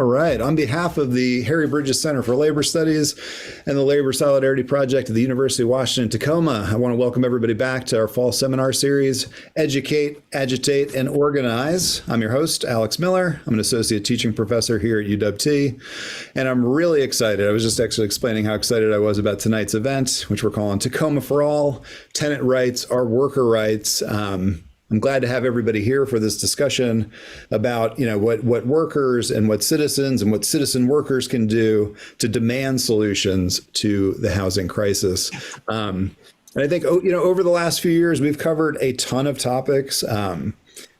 All right. On behalf of the Harry Bridges Center for Labor Studies and the Labor Solidarity Project at the University of Washington, Tacoma, I want to welcome everybody back to our fall seminar series, Educate, Agitate, and Organize. I'm your host, Alex Miller. I'm an associate teaching professor here at UWT, and I'm really excited. I was just actually explaining how excited I was about tonight's event, which we're calling Tacoma For All, Tenant Rights, Our Worker Rights. I'm glad to have everybody here for this discussion about, what workers and what citizens and what citizen workers can do to demand solutions to the housing crisis. And I think, over the last few years, we've covered a ton of topics.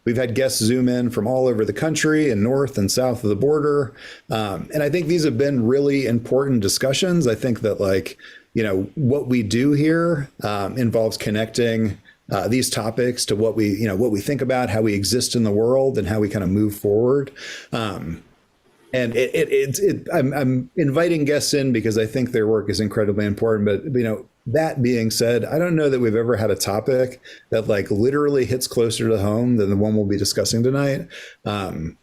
We've had guests zoom in from all over the country and north and south of the border. And I think these have been really important discussions. I think that what we do here involves connecting these topics to what we think about, how we exist in the world, and how we kind of move forward. And I'm inviting guests in because I think their work is incredibly important. But that being said, I don't know that we've ever had a topic that literally hits closer to home than the one we'll be discussing tonight. Housing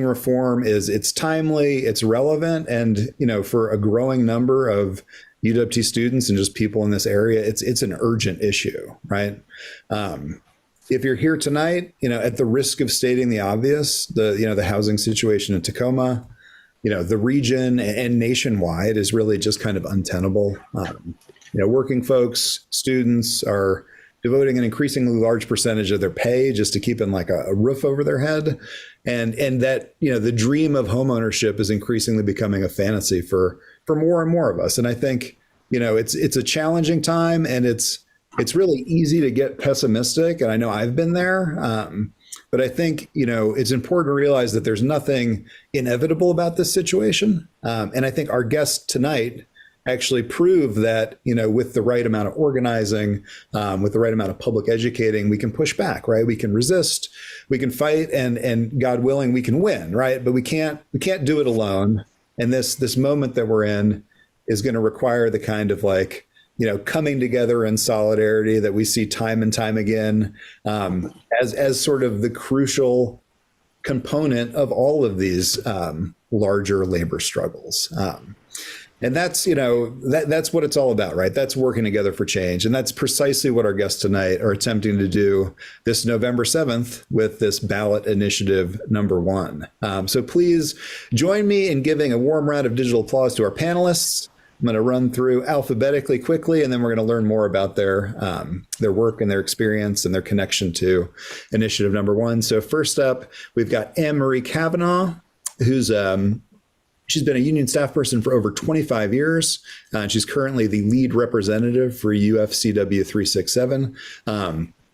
reform it's timely, it's relevant, and for a growing number of UWT students and just people in this area, it's an urgent issue, right? If you're here tonight, at the risk of stating the obvious, the housing situation in Tacoma, the region and nationwide is really just kind of untenable. Working folks, students are devoting an increasingly large percentage of their pay just to keep in a roof over their head. And that, the dream of homeownership is increasingly becoming a fantasy for more and more of us. And I think, it's a challenging time, and it's really easy to get pessimistic. And I know I've been there. But I think, it's important to realize that there's nothing inevitable about this situation. And I think our guests tonight actually prove that, with the right amount of organizing, with the right amount of public educating, we can push back, right? We can resist, we can fight, and God willing, we can win, right? But we can't do it alone. And this moment that we're in is going to require the kind of coming together in solidarity that we see time and time again, as sort of the crucial component of all of these larger labor struggles. And that's, that's what it's all about, right? That's working together for change. And that's precisely what our guests tonight are attempting to do this November 7th with this ballot initiative #1. So please join me in giving a warm round of digital applause to our panelists. I'm going to run through alphabetically quickly, and then we're going to learn more about their work and their experience and their connection to initiative #1. So first up, we've got Anne-Marie Cavanaugh, who's she's been a union staff person for over 25 years. She's currently the lead representative for UFCW 367.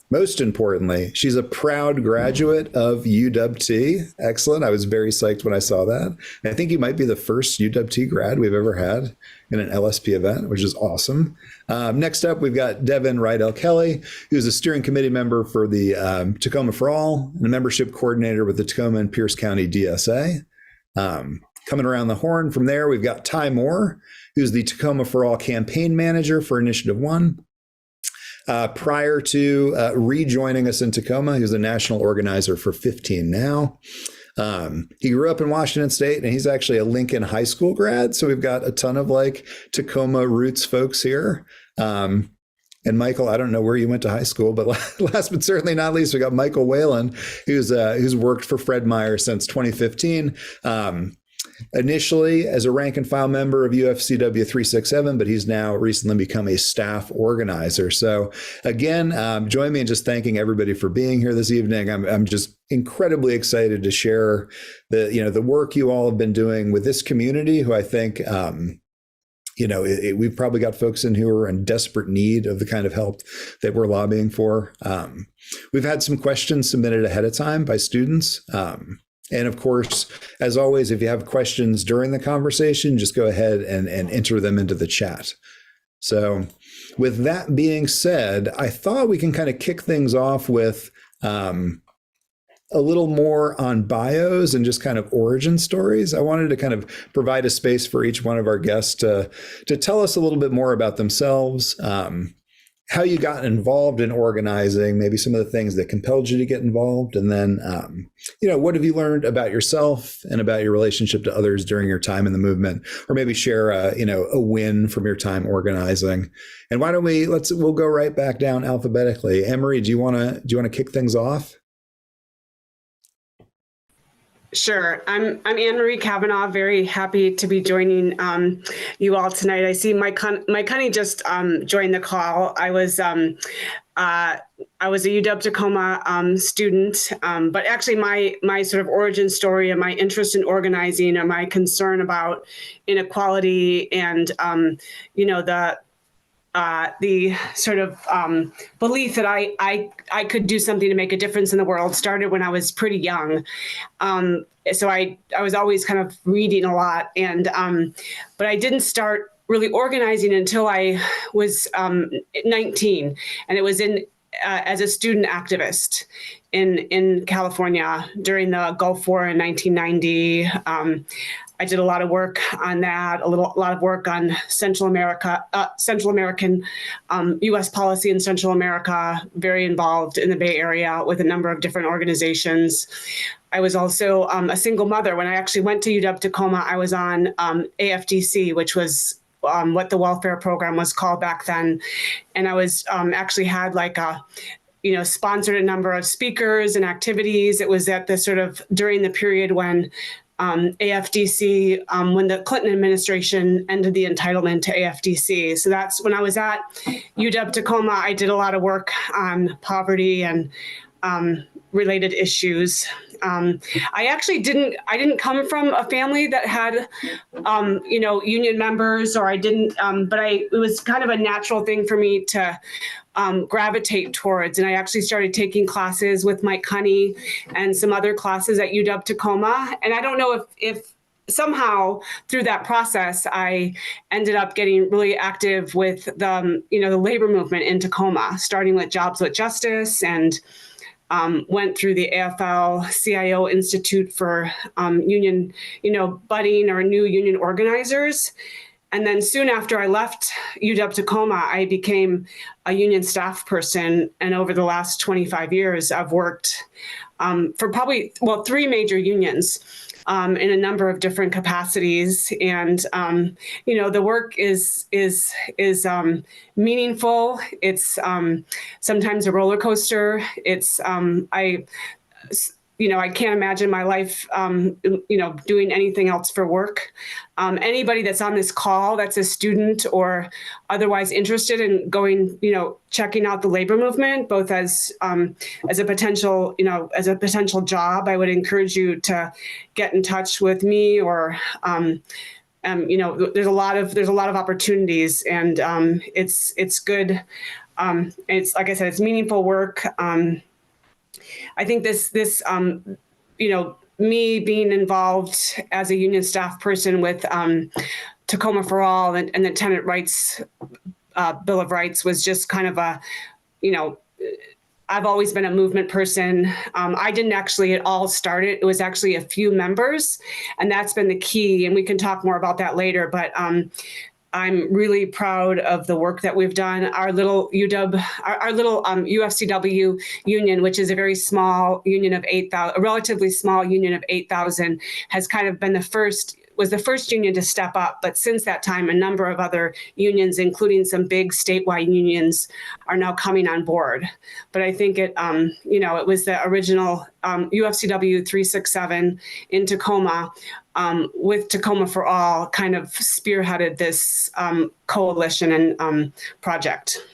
Most importantly, she's a proud graduate of UWT. Excellent. I was very psyched when I saw that. And I think you might be the first UWT grad we've ever had in an LSP event, which is awesome. Next up, we've got Devin Rydel Kelly, who's a steering committee member for the Tacoma For All and a membership coordinator with the Tacoma and Pierce County DSA. Coming around the horn from there, we've got Ty Moore, who's the Tacoma For All campaign manager for Initiative 1. Prior to rejoining us in Tacoma, he was a national organizer for 15 now. He grew up in Washington State, and he's actually a Lincoln High School grad. So we've got a ton of Tacoma roots folks here. And Michael, I don't know where you went to high school, but last but certainly not least, we got Michael Whalen, who's worked for Fred Meyer since 2015. Initially as a rank and file member of UFCW 367, but he's now recently become a staff organizer. So again, join me in just thanking everybody for being here this evening. I'm just incredibly excited to share the work you all have been doing with this community, who I think we've probably got folks in who are in desperate need of the kind of help that we're lobbying for. We've had some questions submitted ahead of time by students. And of course, as always, if you have questions during the conversation, just go ahead and enter them into the chat. So with that being said, I thought we can kind of kick things off with a little more on bios and just kind of origin stories. I wanted to kind of provide a space for each one of our guests to tell us a little bit more about themselves, how you got involved in organizing, maybe some of the things that compelled you to get involved, and then, what have you learned about yourself and about your relationship to others during your time in the movement, or maybe share a win from your time organizing. And why don't we'll go right back down alphabetically. Emery, do you want to kick things off? Sure. I'm Anne-Marie Cavanaugh. Very happy to be joining you all tonight. I see Mike Honey just joined the call. I was a UW Tacoma student, but actually my sort of origin story and my interest in organizing and my concern about inequality and the sort of belief that I could do something to make a difference in the world started when I was pretty young. So I was always kind of reading a lot, and but I didn't start really organizing until I was 19, and it was as a student activist in California during the Gulf War in 1990. I did a lot of work on that, a lot of work on Central American U.S. policy in Central America, very involved in the Bay Area with a number of different organizations. I was also a single mother. When I actually went to UW Tacoma, I was on AFDC, which was what the welfare program was called back then. And I was actually had sponsored a number of speakers and activities. It was at the sort of during the period when AFDC, when the Clinton administration ended the entitlement to AFDC. So that's when I was at UW Tacoma. I did a lot of work on poverty and related issues. I actually didn't come from a family that had, union members, or I didn't, but it was kind of a natural thing for me to gravitate towards. And I actually started taking classes with Mike Honey and some other classes at UW Tacoma. And I don't know if somehow through that process, I ended up getting really active with the labor movement in Tacoma, starting with Jobs with Justice, and went through the AFL-CIO Institute for union, budding or new union organizers. And then soon after I left UW Tacoma, I became a union staff person. And over the last 25 years, I've worked for three major unions in a number of different capacities. And, the work is meaningful. It's sometimes a roller coaster. It's I can't imagine my life, doing anything else for work. Anybody that's on this call that's a student or otherwise interested in going, checking out the labor movement, both as a potential, job, I would encourage you to get in touch with me, or there's a lot of opportunities, and it's good. It's like I said, it's meaningful work. I think this me being involved as a union staff person with Tacoma For All and the Tenant rights Bill of Rights was just kind of I've always been a movement person. I didn't actually at all start it. It was actually a few members, and that's been the key. And we can talk more about that later. But I'm really proud of the work that we've done. Our little UFCW union, which is a very small union of 8,000, a relatively small union of 8,000, has kind of been was the first union to step up. But since that time, a number of other unions, including some big statewide unions, are now coming on board. But I think it was the original UFCW 367 in Tacoma, with Tacoma For All, kind of spearheaded this coalition and project.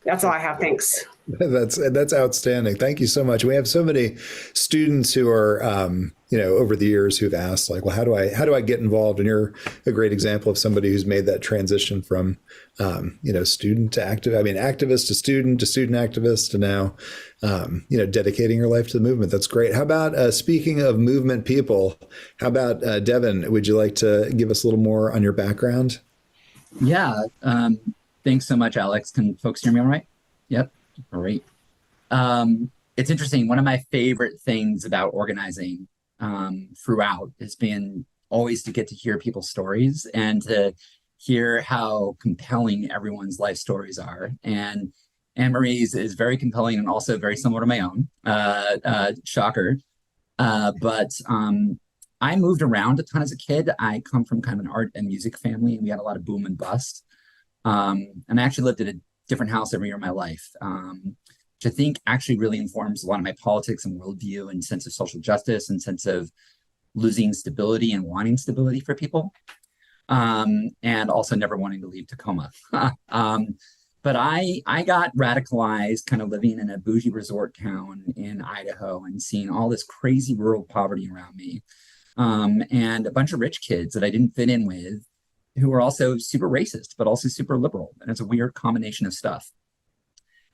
That's all I have. Thanks. That's outstanding. Thank you so much. We have so many students who are, over the years who've asked, like, well, how do I get involved? And you're a great example of somebody who's made that transition from, student to activist to student activist to now, dedicating your life to the movement. That's great. How about, speaking of movement people, how about Devin? Would you like to give us a little more on your background? Yeah. Thanks so much, Alex. Can folks hear me all right? Yep. Great. It's interesting. One of my favorite things about organizing throughout has been always to get to hear people's stories and to hear how compelling everyone's life stories are. And Anne-Marie's is very compelling and also very similar to my own. Shocker. But I moved around a ton as a kid. I come from kind of an art and music family, and we had a lot of boom and bust. And I actually lived in a different house every year of my life, which I think actually really informs a lot of my politics and worldview and sense of social justice and sense of losing stability and wanting stability for people. And also never wanting to leave Tacoma. But I got radicalized kind of living in a bougie resort town in Idaho and seeing all this crazy rural poverty around me. And a bunch of rich kids that I didn't fit in with who were also super racist, but also super liberal. And it's a weird combination of stuff.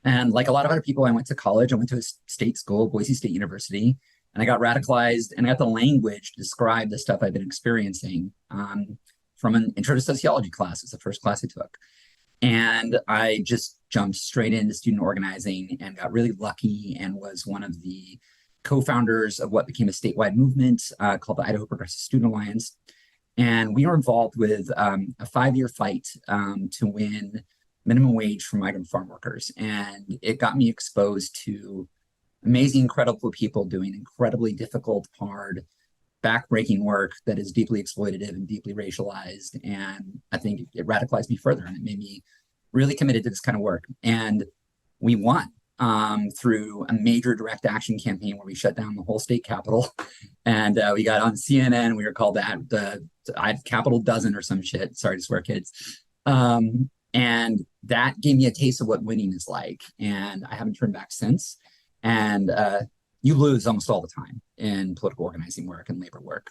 And like a lot of other people, I went to college. I went to a state school, Boise State University, and I got radicalized and I got the language to describe the stuff I've been experiencing from an intro to sociology class. It's the first class I took. And I just jumped straight into student organizing and got really lucky and was one of the co-founders of what became a statewide movement called the Idaho Progressive Student Alliance. And we were involved with a 5-year fight to win minimum wage for migrant farm workers. And it got me exposed to amazing, incredible people doing incredibly difficult, hard, backbreaking work that is deeply exploitative and deeply racialized. And I think it radicalized me further and it made me really committed to this kind of work. And we won through a major direct action campaign where we shut down the whole state capitol. And we got on CNN. We were called the Capitol Dozen or some shit. Sorry to swear, kids. And that gave me a taste of what winning is like. And I haven't turned back since. And you lose almost all the time in political organizing work and labor work.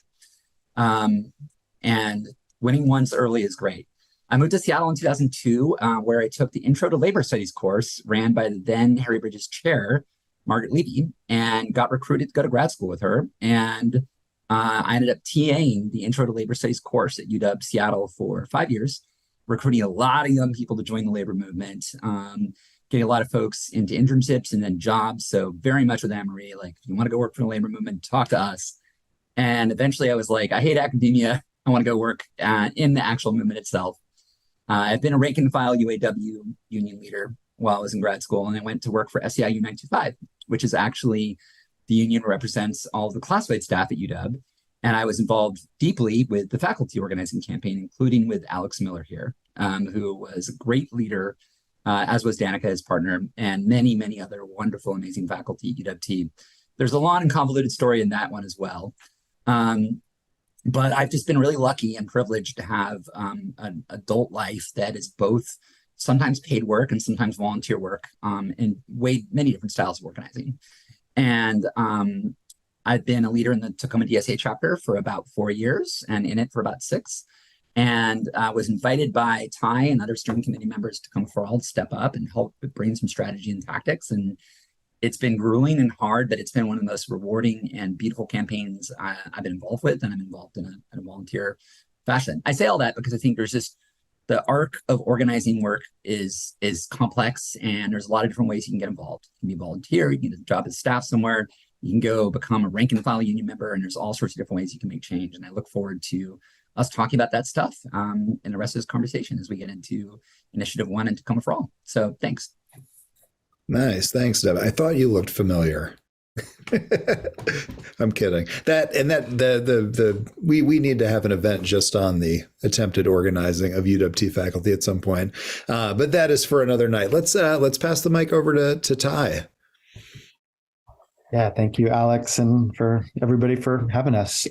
And winning once early is great. I moved to Seattle in 2002, where I took the Intro to Labor Studies course ran by the then Harry Bridges chair, Margaret Levy, and got recruited to go to grad school with her. And I ended up TAing the Intro to Labor Studies course at UW Seattle for 5 years, recruiting a lot of young people to join the labor movement, getting a lot of folks into internships and then jobs. So very much with Anne-Marie, like, if you want to go work for the labor movement, talk to us. And eventually I was like, I hate academia. I want to go work in the actual movement itself. I've been a rank and file UAW union leader while I was in grad school, and I went to work for SEIU 925, which is actually the union that represents all of the classified staff at UW. And I was involved deeply with the faculty organizing campaign, including with Alex Miller here, who was a great leader, as was Danica, his partner, and many, many other wonderful, amazing faculty at UW. There's a long and convoluted story in that one as well. But I've just been really lucky and privileged to have an adult life that is both sometimes paid work and sometimes volunteer work in many different styles of organizing. And I've been a leader in the Tacoma DSA chapter for about 4 years and in it for about 6. And was invited by Ty and other steering committee members to Tacoma For All to step up and help bring some strategy and tactics. And it's been grueling and hard, but it's been one of the most rewarding and beautiful campaigns I've been involved with, and I'm involved in a volunteer fashion. I say all that because I think there's just the arc of organizing work is complex, and there's a lot of different ways you can get involved. You can be a volunteer, you can get a job as staff somewhere, you can go become a rank and file union member, and there's all sorts of different ways you can make change. And I look forward to us talking about that stuff in the rest of this conversation as we get into Initiative 1 and Tacoma For All. So thanks. Nice. Thanks, Devin. I thought you looked familiar. I'm kidding. We need to have an event just on the attempted organizing of UWT faculty at some point. But that is for another night. Let's pass the mic over to Ty. Yeah, thank you, Alex, and for everybody for having us.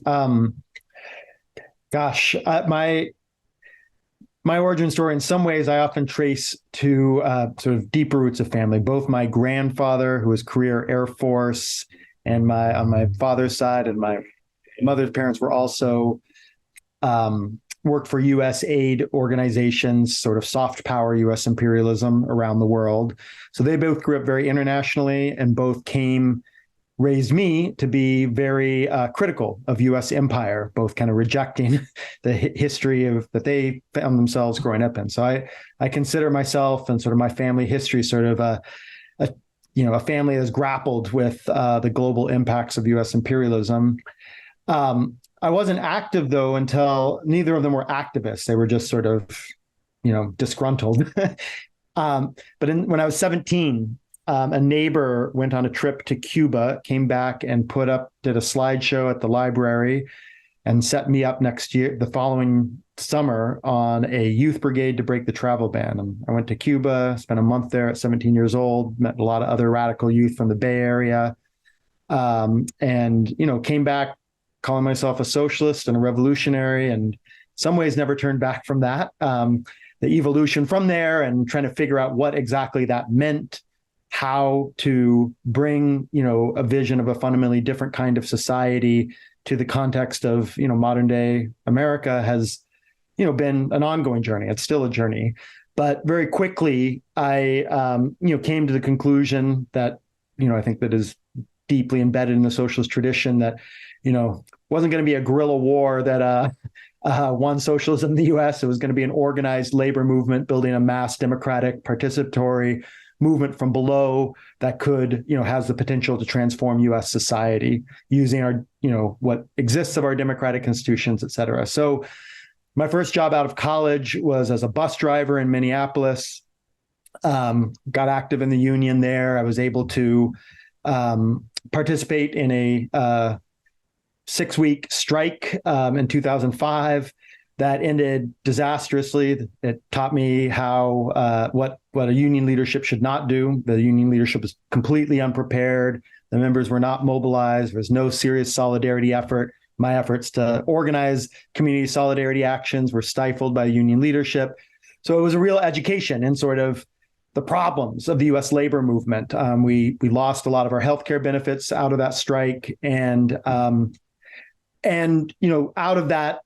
My origin story, in some ways, I often trace to sort of deeper roots of family. Both my grandfather, who was career Air Force, and on my father's side, and my mother's parents were also worked for U.S. aid organizations, sort of soft power U.S. imperialism around the world. So they both grew up very internationally, and both raised me to be very critical of U.S. empire, both kind of rejecting the history that they found themselves growing up in. So I consider myself and sort of my family history sort of a family that's grappled with the global impacts of U.S. imperialism. I wasn't active though until neither of them were activists. They were just sort of, disgruntled. When I was 17, a neighbor went on a trip to Cuba, came back and did a slideshow at the library and set me up the following summer on a youth brigade to break the travel ban. And I went to Cuba, spent a month there at 17 years old, met a lot of other radical youth from the Bay Area, and came back calling myself a socialist and a revolutionary, and in some ways never turned back from that. The evolution from there and trying to figure out what exactly that meant, how to bring, a vision of a fundamentally different kind of society to the context of, modern day America has, been an ongoing journey. It's still a journey, but very quickly I, came to the conclusion that, I think that is deeply embedded in the socialist tradition that, wasn't going to be a guerrilla war that won socialism in the U.S. It was going to be an organized labor movement, building a mass democratic participatory movement from below that could, has the potential to transform U.S. society using our, what exists of our democratic institutions, et cetera. So my first job out of college was as a bus driver in Minneapolis. Got active in the union there. I was able to participate in a 6-week strike in 2005 that ended disastrously. It taught me how what a union leadership should not do. The union leadership was completely unprepared. The members were not mobilized. There was no serious solidarity effort. My efforts to organize community solidarity actions were stifled by the union leadership. So it was a real education in sort of the problems of the U.S. labor movement. We lost a lot of our healthcare benefits out of that strike, and out of that,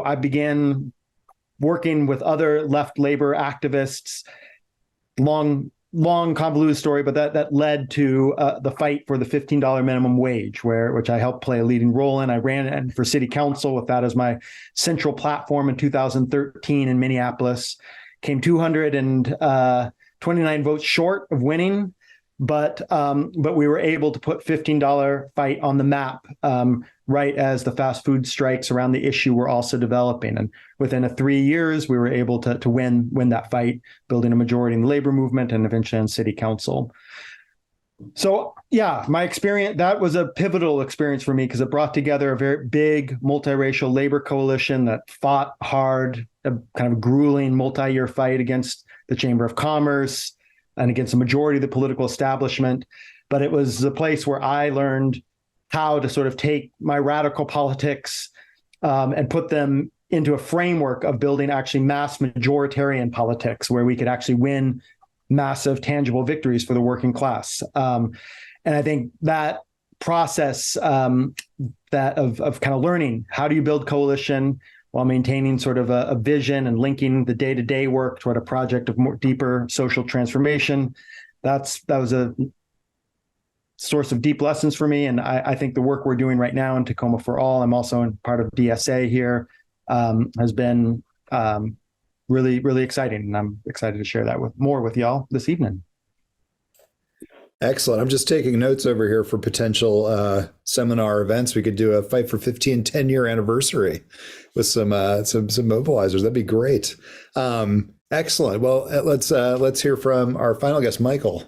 I began working with other left labor activists. Long convoluted story, but that led to the fight for the $15 minimum wage, which I helped play a leading role in. I ran for city council with that as my central platform in 2013 in Minneapolis. Came 229 votes short of winning, but we were able to put $15 fight on the map right as the fast food strikes around the issue were also developing. And within 3 years, we were able to win that fight, building a majority in the labor movement and eventually on city council. So yeah, my experience, that was a pivotal experience for me because it brought together a very big multiracial labor coalition that fought hard, a kind of grueling multi-year fight against the Chamber of Commerce and against the majority of the political establishment. But it was a place where I learned how to sort of take my radical politics and put them into a framework of building actually mass majoritarian politics where we could actually win massive tangible victories for the working class. And I think that process that of kind of learning, how do you build coalition while maintaining sort of a vision and linking the day-to-day work toward a project of more deeper social transformation, that was a source of deep lessons for me. And I think the work we're doing right now in Tacoma For All, I'm also in part of DSA here, has been really, really exciting. And I'm excited to share that with y'all this evening. Excellent. I'm just taking notes over here for potential seminar events. We could do a Fight for 15 10-year anniversary with some mobilizers. That'd be great. Excellent. Well, let's hear from our final guest, Michael.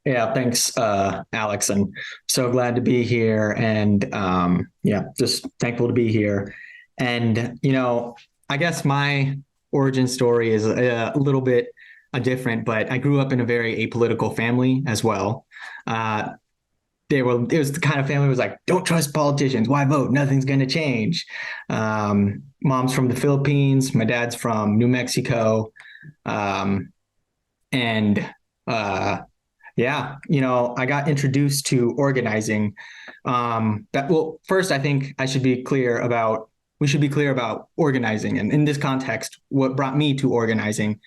Yeah, thanks, Alex. I'm so glad to be here, and just thankful to be here. And I guess my origin story is a little bit different, but I grew up in a very apolitical family as well. It was the kind of family that was like, don't trust politicians. Why vote? Nothing's going to change. Mom's from the Philippines. My dad's from New Mexico. I got introduced to organizing. First, I think we should be clear about organizing. And in this context, what brought me to organizing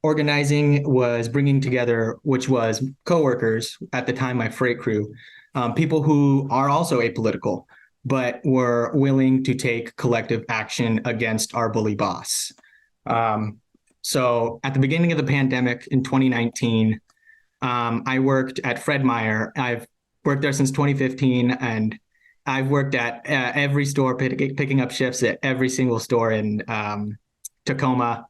was bringing together, which was coworkers at the time, my freight crew, people who are also apolitical, but were willing to take collective action against our bully boss. So at the beginning of the pandemic in 2019, I worked at Fred Meyer. I've worked there since 2015, and I've worked at every store, picking up shifts at every single store in Tacoma.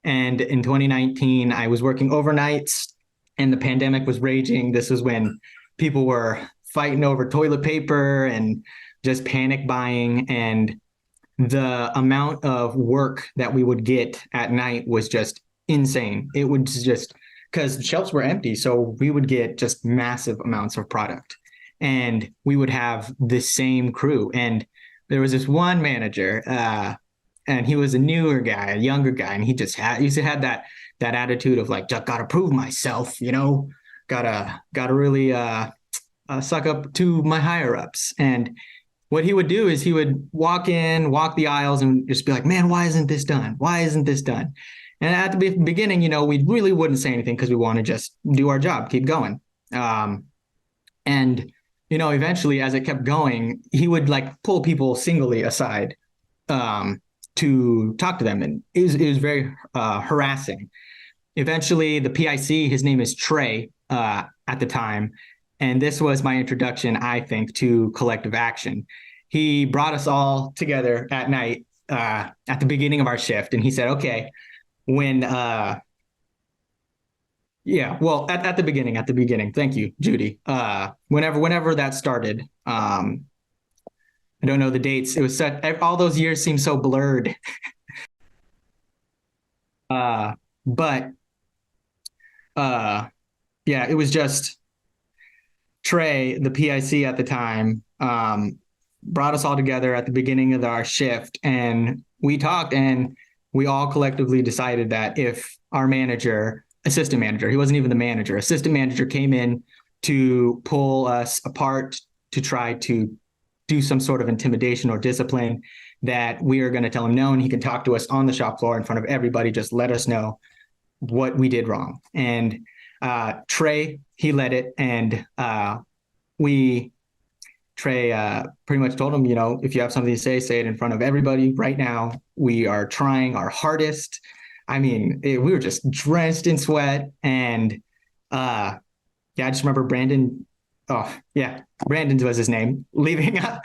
And in 2019, I was working overnights and the pandemic was raging. This was when people were fighting over toilet paper and just panic buying. And the amount of work that we would get at night was just insane. It would just, because shelves were empty. So we would get just massive amounts of product. And we would have the same crew. And there was this one manager, and he was a newer guy, a younger guy, and he used to have that attitude of like, just gotta prove myself, gotta really suck up to my higher ups. And what he would do is he would walk the aisles and just be like, man, why isn't this done? Why isn't this done? And at the beginning, we really wouldn't say anything because we want to just do our job, keep going. And eventually, as it kept going, he would like pull people singly aside to talk to them. And it was very harassing. Eventually, the PIC, his name is Trey at the time. And this was my introduction, I think, to collective action. He brought us all together at night at the beginning of our shift. And he said, okay, when, at the beginning. Thank you, Judy. Whenever that started, I don't know the dates. It was all those years seem so blurred. It was just Trey, the PIC at the time, brought us all together at the beginning of our shift, and we talked, and we all collectively decided that if our assistant manager, he wasn't even the manager, assistant manager came in to pull us apart to try to do some sort of intimidation or discipline, that we are going to tell him no, and he can talk to us on the shop floor in front of everybody, just let us know what we did wrong. And Trey, he led it, and Trey pretty much told him, if you have something to say it in front of everybody right now. We are trying our hardest. I mean, we were just drenched in sweat. And I just remember Brandon. Oh, yeah, Brandon was his name. Leaving us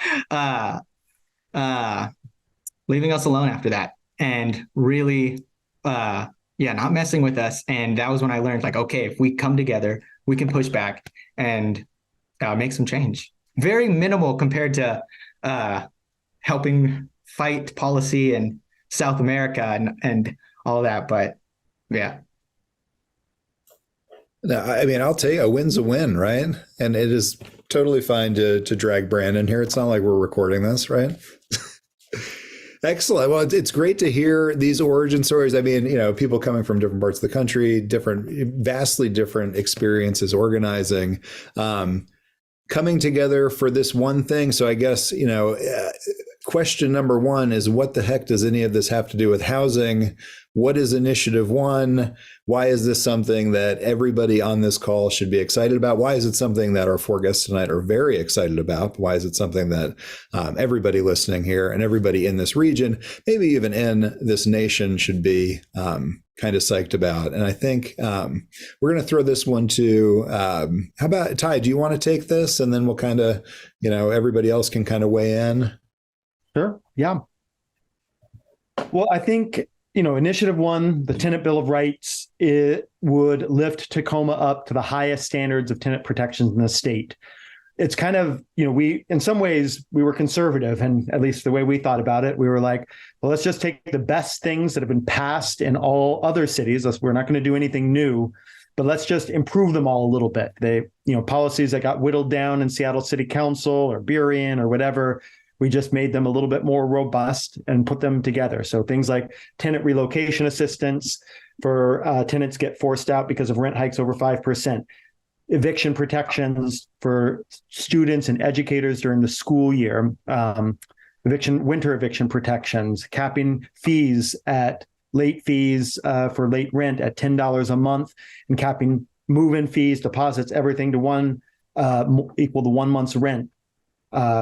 alone after that, and really, not messing with us. And that was when I learned, like, okay, if we come together, we can push back and make some change. Very minimal compared to helping fight policy in South America and all of that. But yeah. No, I mean, I'll tell you, a win's a win, right? And it is totally fine to drag Brandon here. It's not like we're recording this, right? Excellent. Well, it's great to hear these origin stories. I mean, people coming from different parts of the country, vastly different experiences organizing, coming together for this one thing. So I guess, question number one is, what the heck does any of this have to do with housing? What is Initiative One? Why is this something that everybody on this call should be excited about? Why is it something that our four guests tonight are very excited about? Why is it something that everybody listening here and everybody in this region, maybe even in this nation, should be kind of psyched about? And I think we're going to throw this one to, how about Ty, do you want to take this? And then we'll kind of, everybody else can kind of weigh in. Sure. Yeah. Well, I think, Initiative One, the Tenant Bill of Rights, it would lift Tacoma up to the highest standards of tenant protections in the state. It's kind of, in some ways, we were conservative, and at least the way we thought about it, we were like, well, let's just take the best things that have been passed in all other cities. We're not going to do anything new, but let's just improve them all a little bit. They, policies that got whittled down in Seattle City Council or Burien or whatever, we just made them a little bit more robust and put them together. So things like tenant relocation assistance for tenants get forced out because of rent hikes over 5%, eviction protections for students and educators during the school year, winter eviction protections, capping fees at late fees for late rent at $10 a month, and capping move-in fees, deposits, everything to equal to 1 month's rent.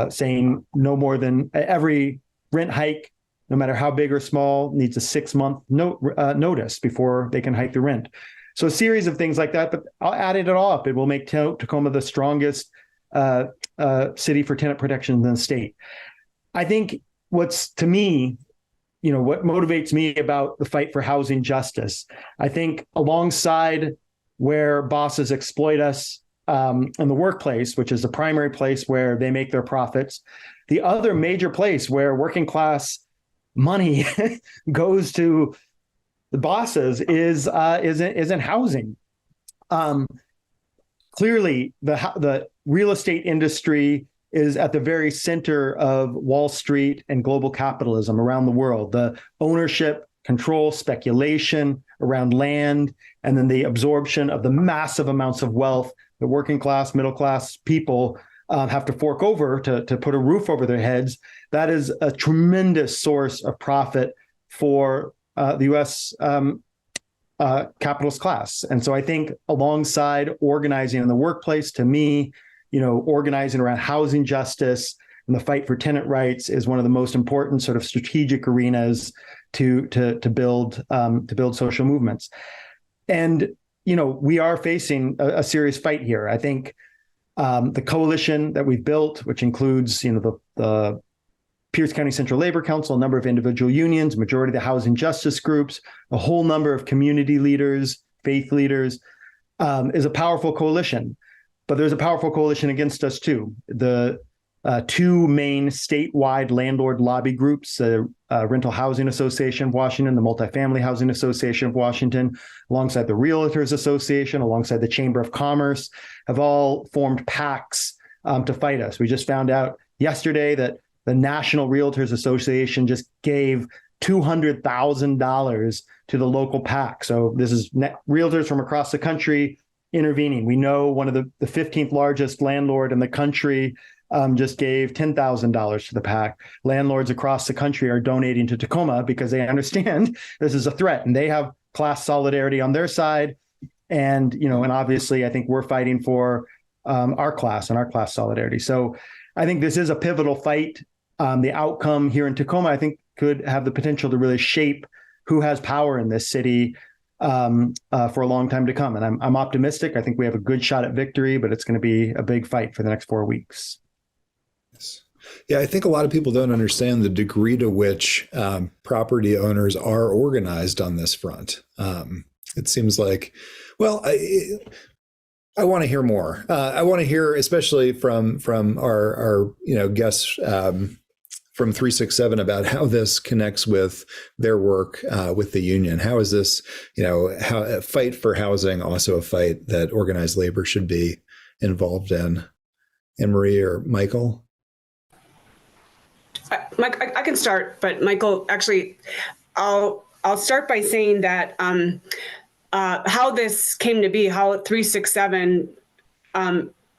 Saying no more than every rent hike, no matter how big or small, needs a 6-month notice before they can hike the rent. So a series of things like that, but I'll add it all up. It will make Tacoma the strongest city for tenant protection in the state. I think to me, what motivates me about the fight for housing justice, I think alongside where bosses exploit us in the workplace, which is the primary place where they make their profits, the other major place where working class money goes to the bosses is in housing. Clearly, the real estate industry is at the very center of Wall Street and global capitalism around the world. The ownership, control, speculation around land, and then the absorption of the massive amounts of wealth that working class, middle class people have to fork over to put a roof over their heads. That is a tremendous source of profit for the U.S. Capitalist class. And so I think alongside organizing in the workplace, to me, organizing around housing justice and the fight for tenant rights is one of the most important sort of strategic arenas to build social movements. And we are facing a serious fight here. I think the coalition that we've built, which includes the Pierce County Central Labor Council, a number of individual unions, majority of the housing justice groups, a whole number of community leaders, faith leaders, is a powerful coalition. But there's a powerful coalition against us too. The two main statewide landlord lobby groups, the Rental Housing Association of Washington, the Multifamily Housing Association of Washington, alongside the Realtors Association, alongside the Chamber of Commerce, have all formed PACs to fight us. We just found out yesterday that the National Realtors Association just gave $200,000 to the local PAC. So this is realtors from across the country intervening. We know one of the 15th largest landlord in the country just gave $10,000 to the PAC. Landlords across the country are donating to Tacoma because they understand this is a threat, and they have class solidarity on their side. And and obviously, I think we're fighting for our class and our class solidarity. So I think this is a pivotal fight. The outcome here in Tacoma, I think, could have the potential to really shape who has power in this city for a long time to come. And I'm optimistic. I think we have a good shot at victory, but it's going to be a big fight for the next 4 weeks. Yeah, I think a lot of people don't understand the degree to which property owners are organized on this front. It seems like, well, I want to hear more. I want to hear, especially from our guests from 367, about how this connects with their work with the union. How is this, how a fight for housing also a fight that organized labor should be involved in? Anne-Marie or Michael? Mike, I can start, but Michael, actually, I'll start by saying that how this came to be, how 367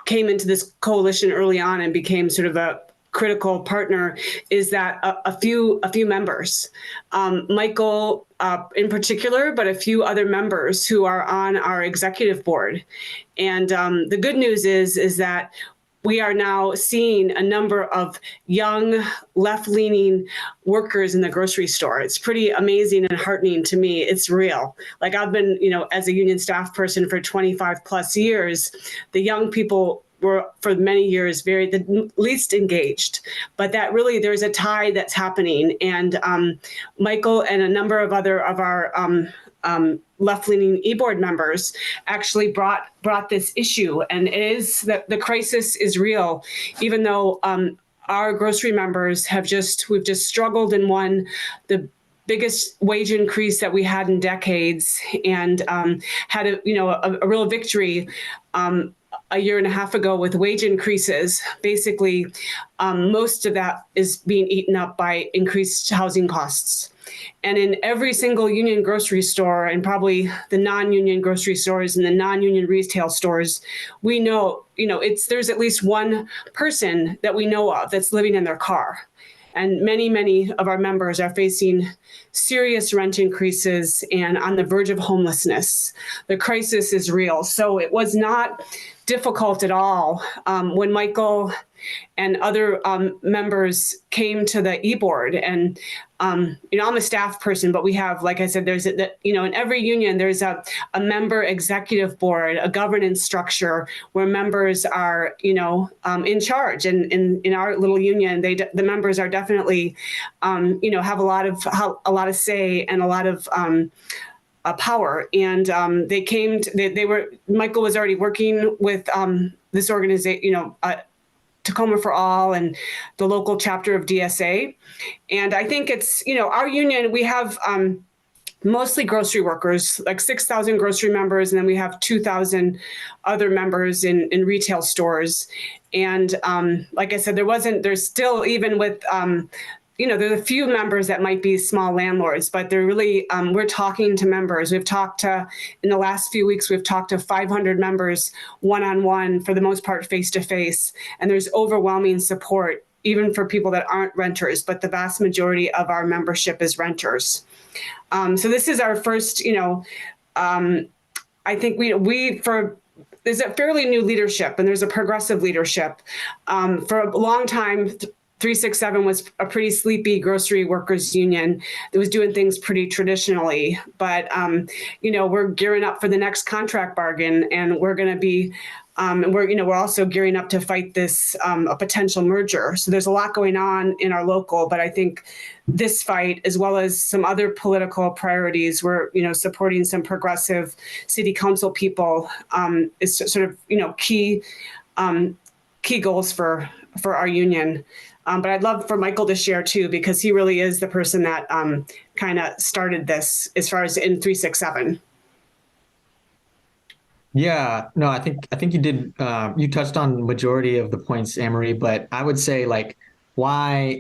came into this coalition early on and became sort of a critical partner, is that a few members, Michael in particular, but a few other members who are on our executive board. And the good news is that we are now seeing a number of young, left-leaning workers in the grocery store. It's pretty amazing and heartening to me. It's real. Like, I've been, as a union staff person for 25 plus years, the young people were for many years the least engaged, but that really, there's a tide that's happening. And Michael and a number of other of our left-leaning e-board members actually brought this issue, and it is that the crisis is real, even though our grocery members we've just struggled and won the biggest wage increase that we had in decades, and had a real victory a year and a half ago with wage increases. Basically, most of that is being eaten up by increased housing costs. And in every single union grocery store, and probably the non-union grocery stores and the non-union retail stores, we know, there's at least one person that we know of that's living in their car. And many, many of our members are facing serious rent increases and on the verge of homelessness. The crisis is real. So it was not difficult at all when Michael and other members came to the e-board. And, I'm a staff person, but we have, like I said, in every union, there's a member executive board, a governance structure where members are, in charge. And in our little union, the members are definitely, have a lot of say and a lot of power. And Michael was already working with this organization, Tacoma For All and the local chapter of DSA. And I think it's, our union, we have mostly grocery workers, like 6,000 grocery members, and then we have 2,000 other members in retail stores. And like I said, there's still, even with, there's a few members that might be small landlords, but they're really, we're talking to members. In the last few weeks, we've talked to 500 members one-on-one, for the most part, face-to-face. And there's overwhelming support, even for people that aren't renters, but the vast majority of our membership is renters. So this is our first, I think there's a fairly new leadership, and there's a progressive leadership. For a long time, 367 was a pretty sleepy grocery workers union that was doing things pretty traditionally. But, we're gearing up for the next contract bargain, and we're going to be, we're also gearing up to fight this, a potential merger. So there's a lot going on in our local, but I think this fight, as well as some other political priorities, we're, supporting some progressive city council people, is sort of, key goals for our union. But I'd love for Michael to share too, because he really is the person that kind of started this as far as in 367. Yeah, no, I think you did. You touched on the majority of the points, Anne-Marie, but I would say why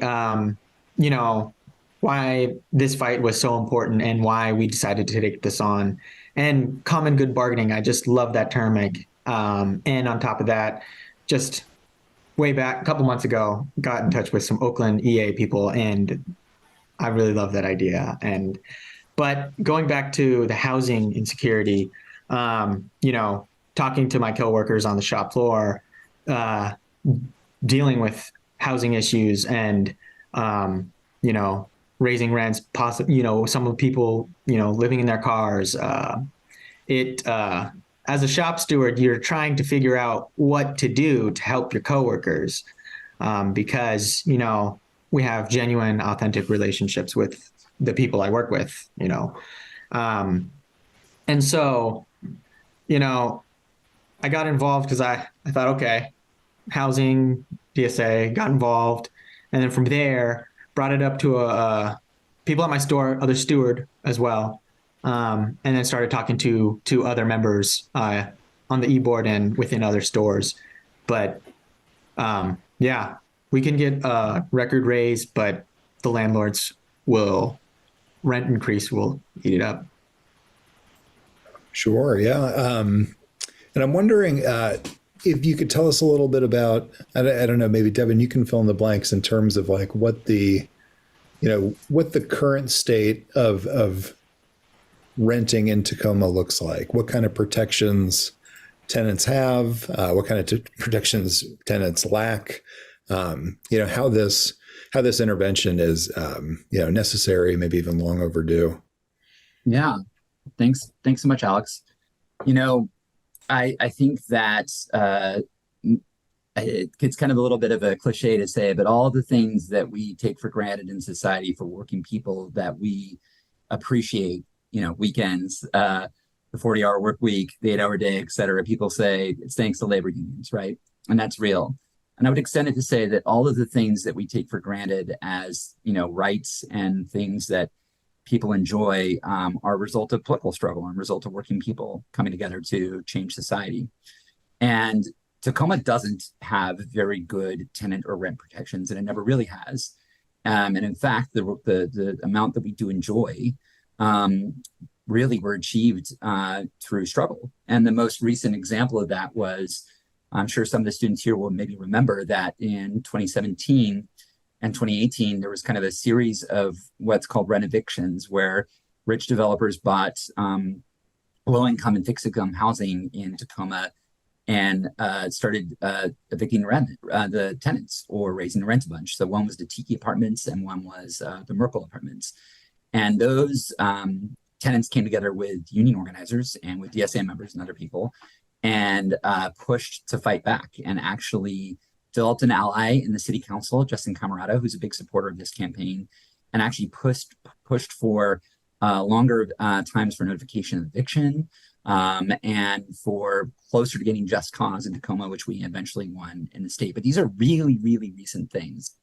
this fight was so important and why we decided to take this on. And common good bargaining, I just love that term. And on top of that, just way back a couple months ago, got in touch with some Oakland EA people, and I really love that idea. But going back to the housing insecurity, talking to my coworkers on the shop floor, dealing with housing issues and, raising rents, some of the people, living in their cars. As a shop steward, you're trying to figure out what to do to help your coworkers, because, we have genuine, authentic relationships with the people I work with, and so, I got involved because I thought, okay, housing, DSA, got involved. And then from there, brought it up to people at my store, other steward as well. And then started talking to other members on the e-board and within other stores. But we can get a record raise, but the landlords rent increase will eat it up. Sure. Yeah. And I'm wondering if you could tell us a little bit about, I don't know, maybe Devin, you can fill in the blanks in terms of what the current state of renting in Tacoma looks like. What kind of protections tenants have, what kind of protections tenants lack, how this intervention is, necessary, maybe even long overdue. Yeah. Thanks so much, Alex. I think that it's kind of a little bit of a cliche to say, but all the things that we take for granted in society for working people that we appreciate, weekends, the 40-hour work week, the 8-hour day, et cetera, people say it's thanks to labor unions, right? And that's real. And I would extend it to say that all of the things that we take for granted as, rights and things that people enjoy are a result of political struggle and a result of working people coming together to change society. And Tacoma doesn't have very good tenant or rent protections, and it never really has. And in fact, the amount that we do enjoy really were achieved through struggle. And the most recent example of that was, I'm sure some of the students here will maybe remember that in 2017 and 2018, there was kind of a series of what's called rent evictions, where rich developers bought low-income and fixed-income housing in Tacoma and started evicting the tenants or raising the rent a bunch. So one was the Tiki apartments and one was the Merkel apartments. And those tenants came together with union organizers and with DSA members and other people and pushed to fight back, and actually developed an ally in the city council, Justin Camarado, who's a big supporter of this campaign, and actually pushed for longer times for notification of eviction, and for closer to getting just cause in Tacoma, which we eventually won in the state. But these are really, really recent things.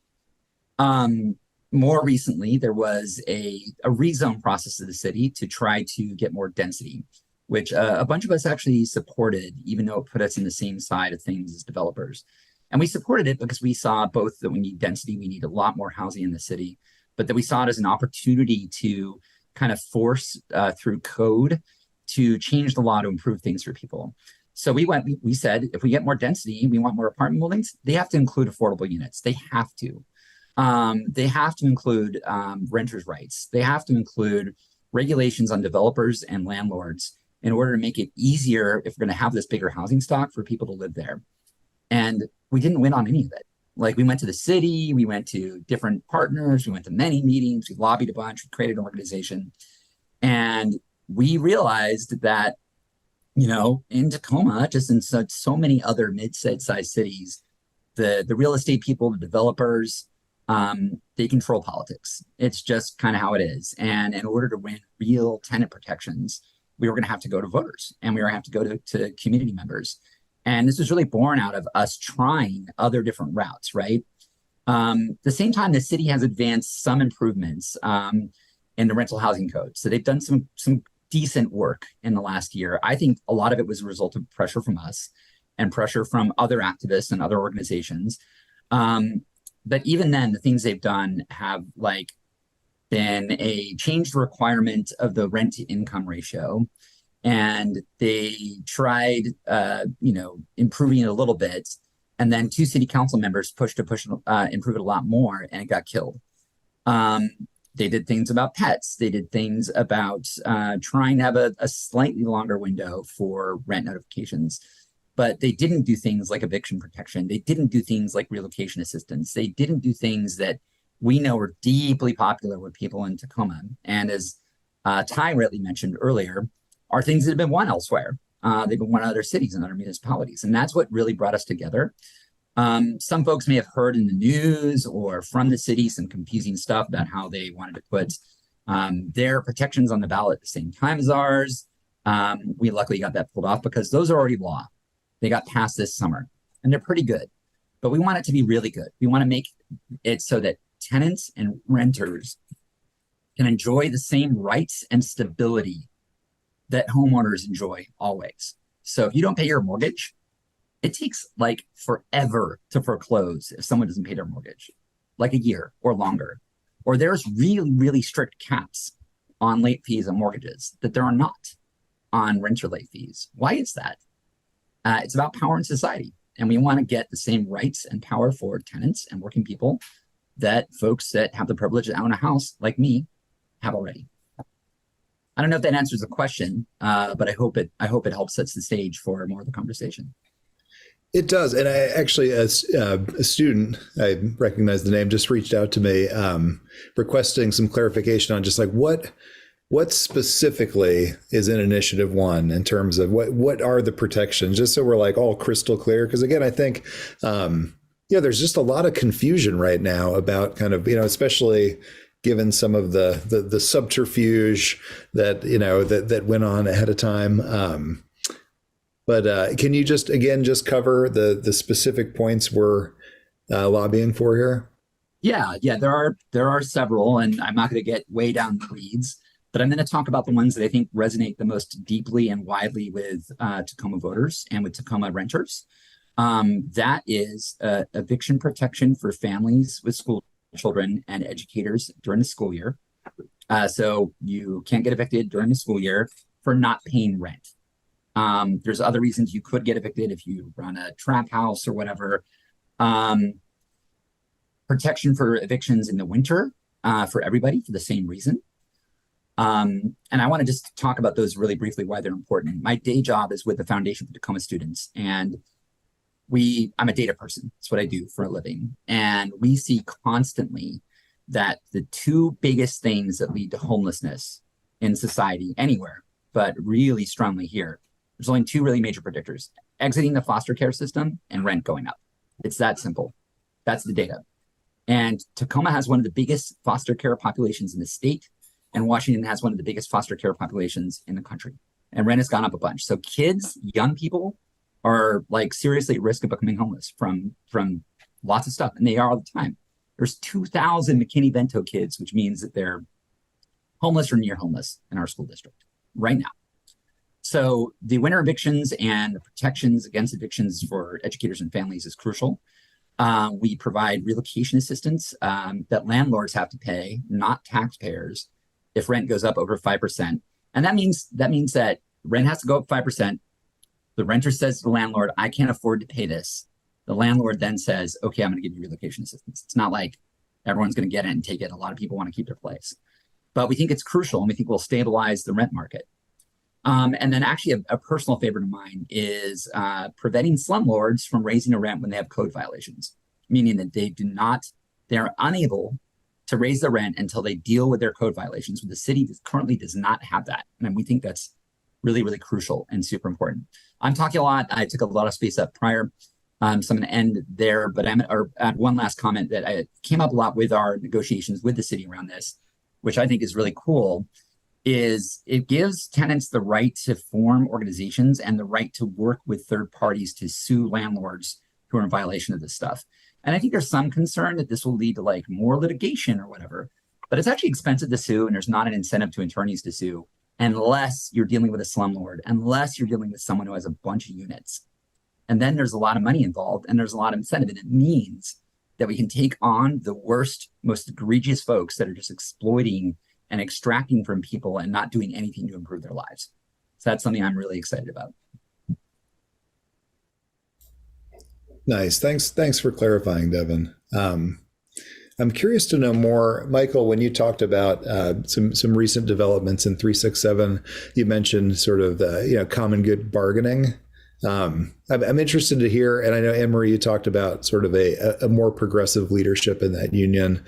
More recently, there was a rezone process of the city to try to get more density, which a bunch of us actually supported, even though it put us in the same side of things as developers. And we supported it because we saw both that we need density, we need a lot more housing in the city, but that we saw it as an opportunity to kind of force through code to change the law to improve things for people. So we said, if we get more density, we want more apartment buildings, they have to include affordable units. They have to. They have to include renters' rights. They have to include regulations on developers and landlords in order to make it easier, if we're going to have this bigger housing stock, for people to live there. And we didn't win on any of it. Like, we went to the city, we went to different partners, we went to many meetings, we lobbied a bunch, we created an organization. And we realized that, you know, in Tacoma, just in so many other mid-sized cities, the real estate people, the developers, they control politics. It's just kind of how it is. And in order to win real tenant protections, we were going to have to go to voters, and we were going to have to go to community members. And this was really born out of us trying other different routes, right? The same time, the city has advanced some improvements in the rental housing code. So they've done some decent work in the last year. I think a lot of it was a result of pressure from us and pressure from other activists and other organizations. But even then, the things they've done have been a changed requirement of the rent to income ratio. And they tried, improving it a little bit. And then 2 city council members pushed to improve it a lot more, and it got killed. They did things about pets. They did things about trying to have a slightly longer window for rent notifications. But they didn't do things like eviction protection. They didn't do things like relocation assistance. They didn't do things that we know are deeply popular with people in Tacoma. And as Ty rightly mentioned earlier, are things that have been won elsewhere. They've been won in other cities and other municipalities. And that's what really brought us together. Some folks may have heard in the news or from the city some confusing stuff about how they wanted to put their protections on the ballot at the same time as ours. We luckily got that pulled off because those are already law. They got passed this summer, and they're pretty good. But we want it to be really good. We want to make it so that tenants and renters can enjoy the same rights and stability that homeowners enjoy always. So if you don't pay your mortgage, it takes forever to foreclose if someone doesn't pay their mortgage, like a year or longer. Or there's really, really strict caps on late fees on mortgages that there are not on renter late fees. Why is that? It's about power in society. And we want to get the same rights and power for tenants and working people that folks that have the privilege to own a house like me have already. I don't know if that answers the question, but I hope it helps sets the stage for more of the conversation. It does. And I actually, as a student, I recognize the name, just reached out to me requesting some clarification on just what specifically is in Initiative 1 in terms of what are the protections, just so we're all crystal clear. Because again, I think, there's just a lot of confusion right now about kind of, especially given some of the subterfuge that went on ahead of time. But can you just cover the specific points we're lobbying for here? Yeah, there are several, and I'm not going to get way down the weeds, but I'm going to talk about the ones that I think resonate the most deeply and widely with Tacoma voters and with Tacoma renters. That is eviction protection for families with school children and educators during the school year. So you can't get evicted during the school year for not paying rent. There's other reasons you could get evicted if you run a trap house or whatever. Protection for evictions in the winter for everybody for the same reason. And I want to just talk about those really briefly, why they're important. My day job is with the Foundation for Tacoma Students, and I'm a data person. That's what I do for a living. And we see constantly that the two biggest things that lead to homelessness in society anywhere, but really strongly here, there's only two really major predictors: exiting the foster care system and rent going up. It's that simple. That's the data. And Tacoma has one of the biggest foster care populations in the state, and Washington has one of the biggest foster care populations in the country. And rent has gone up a bunch. So kids, young people, are like seriously at risk of becoming homeless from lots of stuff, and they are all the time. There's 2,000 McKinney-Vento kids, which means that they're homeless or near homeless in our school district right now. So the winter evictions and the protections against evictions for educators and families is crucial. We provide relocation assistance that landlords have to pay, not taxpayers, if rent goes up over 5%. And that means that rent has to go up 5%. The renter says to the landlord, I can't afford to pay this. The landlord then says, okay, I'm going to give you relocation assistance. It's not like everyone's going to get it and take it. A lot of people want to keep their place. But we think it's crucial, and we think we'll stabilize the rent market. And then actually a personal favorite of mine is preventing slumlords from raising a rent when they have code violations, meaning that they're unable to raise the rent until they deal with their code violations. The city currently does not have that. And we think that's really, really crucial and super important. I'm talking a lot. I took a lot of space up prior. So I'm going to end there, but I'm going to add one last comment that I came up a lot with our negotiations with the city around this, which I think is really cool, is it gives tenants the right to form organizations and the right to work with third parties to sue landlords who are in violation of this stuff. And I think there's some concern that this will lead to like more litigation or whatever, but it's actually expensive to sue, and there's not an incentive to attorneys to sue unless you're dealing with a slumlord, unless you're dealing with someone who has a bunch of units. And then there's a lot of money involved, and there's a lot of incentive. And it means that we can take on the worst, most egregious folks that are just exploiting and extracting from people and not doing anything to improve their lives. So that's something I'm really excited about. Nice. Thanks for clarifying, Devin. I'm curious to know more, Michael, when you talked about some recent developments in 367, you mentioned sort of the common good bargaining. I'm interested to hear, and I know Anne-Marie, you talked about sort of a more progressive leadership in that union.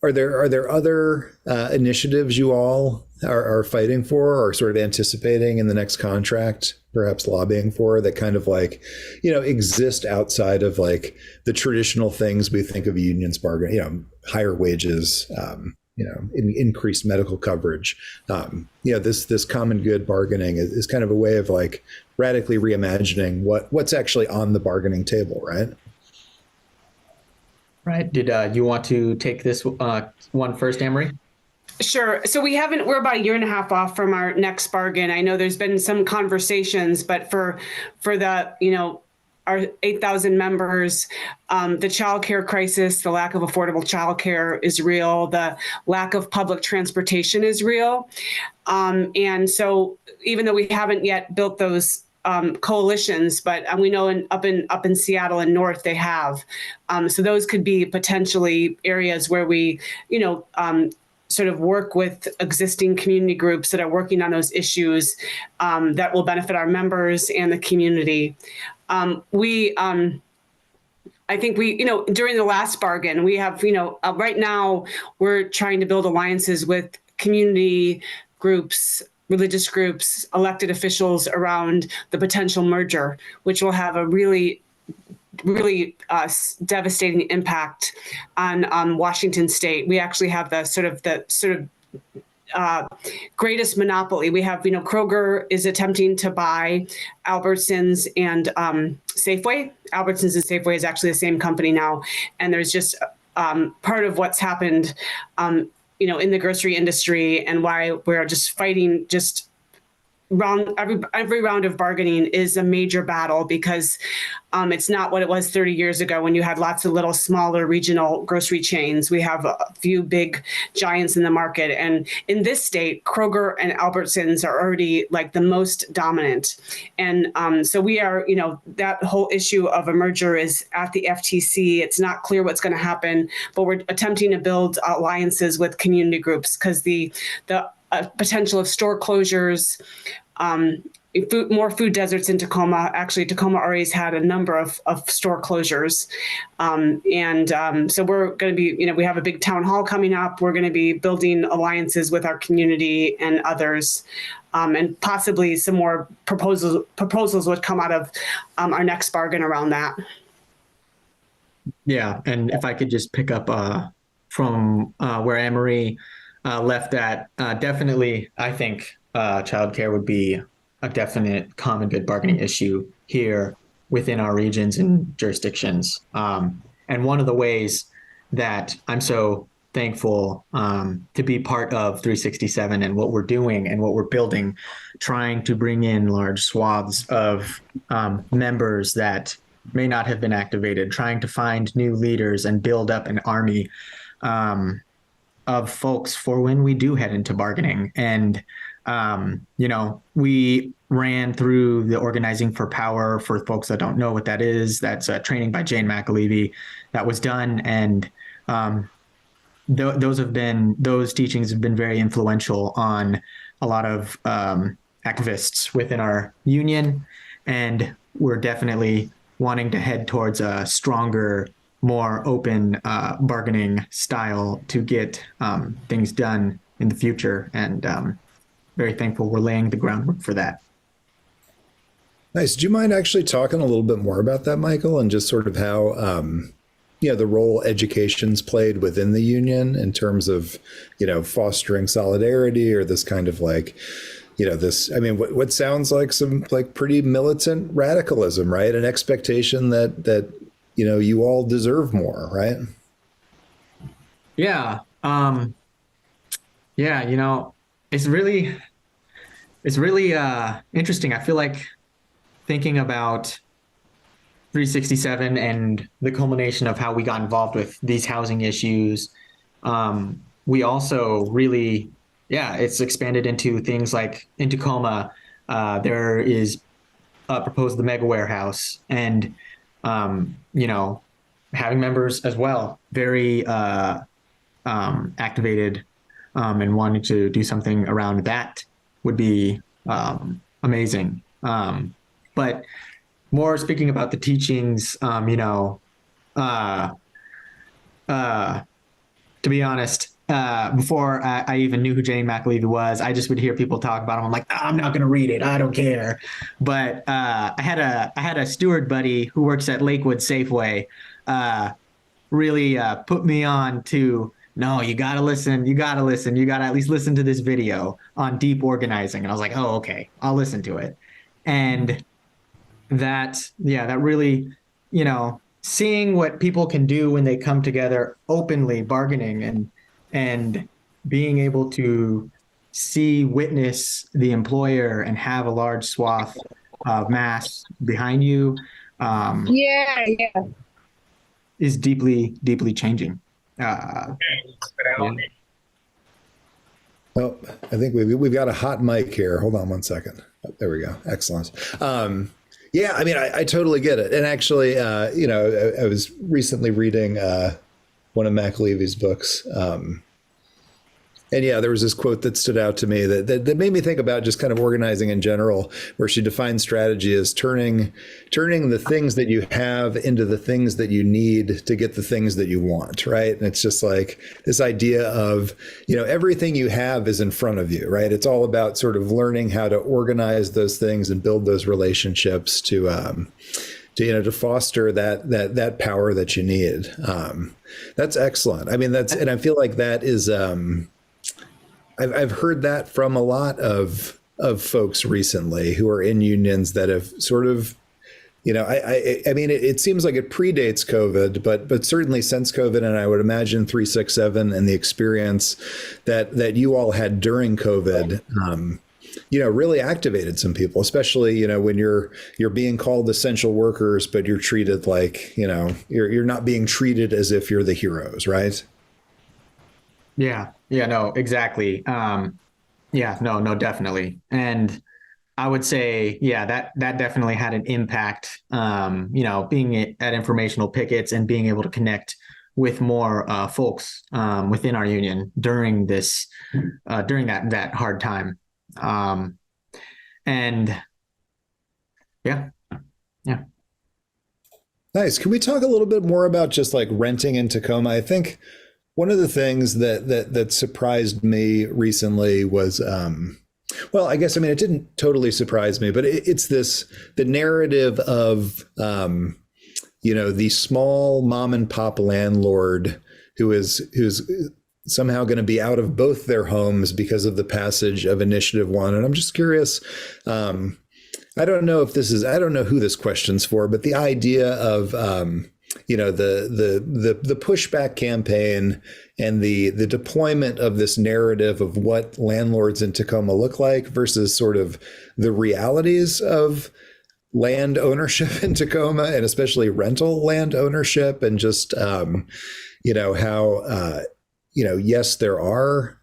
Are there other initiatives you all are fighting for, or sort of anticipating in the next contract, perhaps lobbying for, that kind of like, exist outside of like the traditional things we think of unions bargaining, higher wages, increased medical coverage. This common good bargaining is kind of a way of like radically reimagining what's actually on the bargaining table, right? Right. Did you want to take this one first, Anne-Marie? Sure. So we're about a year and a half off from our next bargain. I know there's been some conversations, but for the, our 8,000 members, the childcare crisis, the lack of affordable childcare is real. The lack of public transportation is real. And so even though we haven't yet built those coalitions, but we know up in Seattle and North they have. So those could be potentially areas where we, sort of work with existing community groups that are working on those issues that will benefit our members and the community. I think during the last bargain, we have, right now we're trying to build alliances with community groups, religious groups, elected officials around the potential merger, which will have a really devastating impact on Washington State. We actually have the sort of greatest monopoly. We have, Kroger is attempting to buy Albertsons and Safeway. Albertsons and Safeway is actually the same company now. And there's just part of what's happened, in the grocery industry and why we're just fighting every round of bargaining is a major battle because it's not what it was 30 years ago when you had lots of little smaller regional grocery chains. We have a few big giants in the market. And in this state, Kroger and Albertsons are already like the most dominant. And so we are, that whole issue of a merger is at the FTC. It's not clear what's going to happen, but we're attempting to build alliances with community groups because the potential of store closures, more food deserts in Tacoma. Actually, Tacoma already has had a number of store closures. So we're going to be, we have a big town hall coming up. We're going to be building alliances with our community and others. And possibly some more proposals would come out of our next bargain around that. Yeah. And if I could just pick up from where Anne-Marie left at, definitely, I think childcare would be a definite common good bargaining issue here within our regions and jurisdictions. And one of the ways that I'm so thankful to be part of 367 and what we're doing and what we're building, trying to bring in large swaths of members that may not have been activated, trying to find new leaders and build up an army of folks for when we do head into bargaining. And we ran through the Organizing for Power. For folks that don't know what that is, that's a training by Jane McAlevey that was done. And those teachings have been very influential on a lot of activists within our union. And we're definitely wanting to head towards a stronger, more open bargaining style to get things done in the future. And very thankful we're laying the groundwork for that. Nice. Do you mind actually talking a little bit more about that, Michael, and just sort of how, the role education's played within the union in terms of, fostering solidarity or this kind of like, what sounds like some like pretty militant radicalism, right? An expectation that you all deserve more, right? Yeah. It's really interesting. I feel like thinking about 367 and the culmination of how we got involved with these housing issues. We also really, it's expanded into things like in Tacoma, there is proposed the mega warehouse and, having members as well, very activated and wanting to do something around that would be amazing. But more speaking about the teachings, to be honest, before I even knew who Jane McAlevey was, I just would hear people talk about him. I'm like, I'm not going to read it. I don't care. But I had a steward buddy who works at Lakewood Safeway really put me on to, no, you got to listen. You got to at least listen to this video on deep organizing. And I was like, oh, okay, I'll listen to it. And that really, seeing what people can do when they come together openly bargaining and being able to witness the employer and have a large swath of mass behind you is deeply, deeply changing. Oh, I think we've got a hot mic here. Hold on one second. There we go. Excellent. I totally get it. And actually, I was recently reading one of McAlevy's books. There was this quote that stood out to me that made me think about just kind of organizing in general, where she defines strategy as turning the things that you have into the things that you need to get the things that you want, right? And it's just like this idea of, everything you have is in front of you, right? It's all about sort of learning how to organize those things and build those relationships to foster that power that you need. That's excellent. And I feel like that is, I've heard that from a lot of folks recently who are in unions that have sort of, it seems like it predates COVID, but certainly since COVID, and I would imagine 367 and the experience that you all had during COVID, really activated some people, especially, when you're being called essential workers, but you're treated like, you're not being treated as if you're the heroes, right? Yeah. Yeah, no, exactly. Yeah, no, definitely. And I would say, yeah, that definitely had an impact. Being at informational pickets and being able to connect with more folks within our union during that hard time. And yeah. Nice. Can we talk a little bit more about just like renting in Tacoma? I think one of the things that surprised me recently was, well, I guess, it didn't totally surprise me, but it's the narrative of, the small mom and pop landlord who's somehow going to be out of both their homes because of the passage of Initiative 1. And I'm just curious, I don't know who this question's for, but the idea of, the pushback campaign and the deployment of this narrative of what landlords in Tacoma look like versus sort of the realities of land ownership in Tacoma, and especially rental land ownership, and just how yes, there are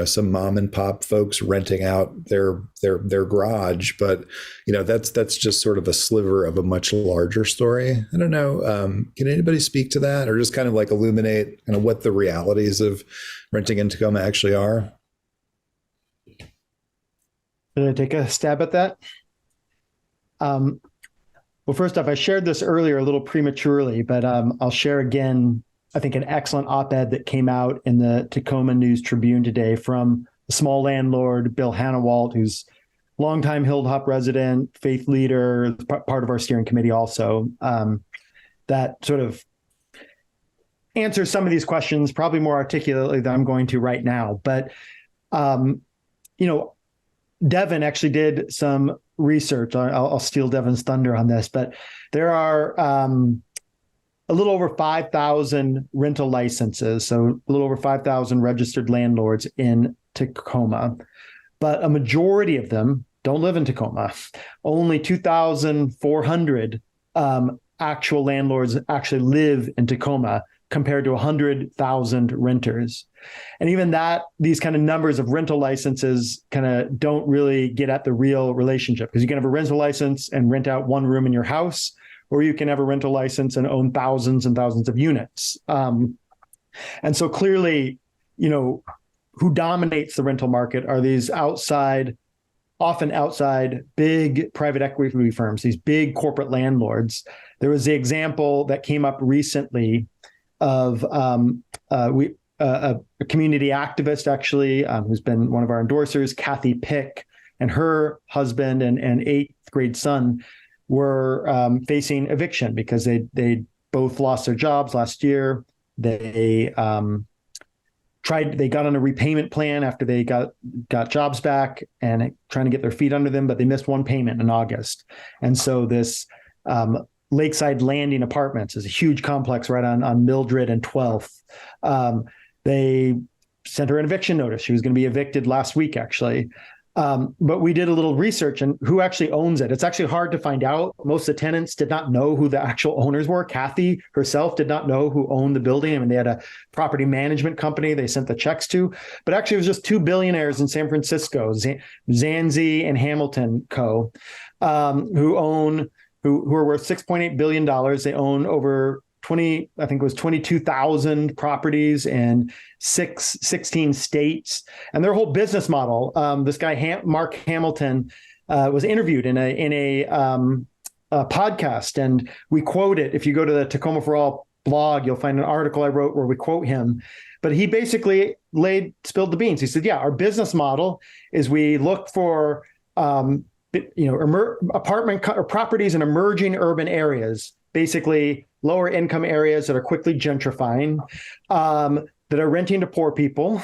some mom and pop folks renting out their garage, but that's just sort of a sliver of a much larger story. I don't know. Can anybody speak to that, or just kind of like illuminate kind of what the realities of renting in Tacoma actually are? Should I take a stab at that? Well, first off, I shared this earlier a little prematurely, but I'll share again, I think, an excellent op-ed that came out in the Tacoma News Tribune today from a small landlord, Bill Hannawalt, who's longtime Hilltop resident, faith leader, part of our steering committee also, that sort of answers some of these questions probably more articulately than I'm going to right now. But, Devin actually did some research. I'll steal Devin's thunder on this, but there are a little over 5,000 rental licenses, so a little over 5,000 registered landlords in Tacoma, but a majority of them don't live in Tacoma. Only 2,400 actual landlords actually live in Tacoma, compared to 100,000 renters. And even that, these kind of numbers of rental licenses kind of don't really get at the real relationship, because you can have a rental license and rent out one room in your house, or you can have a rental license and own thousands and thousands of units. And so clearly, who dominates the rental market are these often outside big private equity firms, these big corporate landlords. There was the example that came up recently of a community activist, actually, who's been one of our endorsers, Kathy Pick, and her husband and eighth grade son were facing eviction because they both lost their jobs last year. They got on a repayment plan after they got jobs back and trying to get their feet under them, but they missed one payment in August. And so this Lakeside Landing Apartments is a huge complex right on Mildred and 12th. They sent her an eviction notice. She was going to be evicted last week, actually. But we did a little research and who actually owns it. It's actually hard to find out. Most of the tenants did not know who the actual owners were. Kathy herself did not know who owned the building. I mean, they had a property management company they sent the checks to, but actually it was just two billionaires in San Francisco, Zanzi and Hamilton Co., who are worth $6.8 billion. They own over 22,000 properties in 16 states. And their whole business model, this guy, Mark Hamilton, was interviewed in a podcast, and we quote it. If you go to the Tacoma For All blog, you'll find an article I wrote where we quote him. But he basically spilled the beans. He said, yeah, our business model is we look for apartment or properties in emerging urban areas, basically lower income areas that are quickly gentrifying, that are renting to poor people,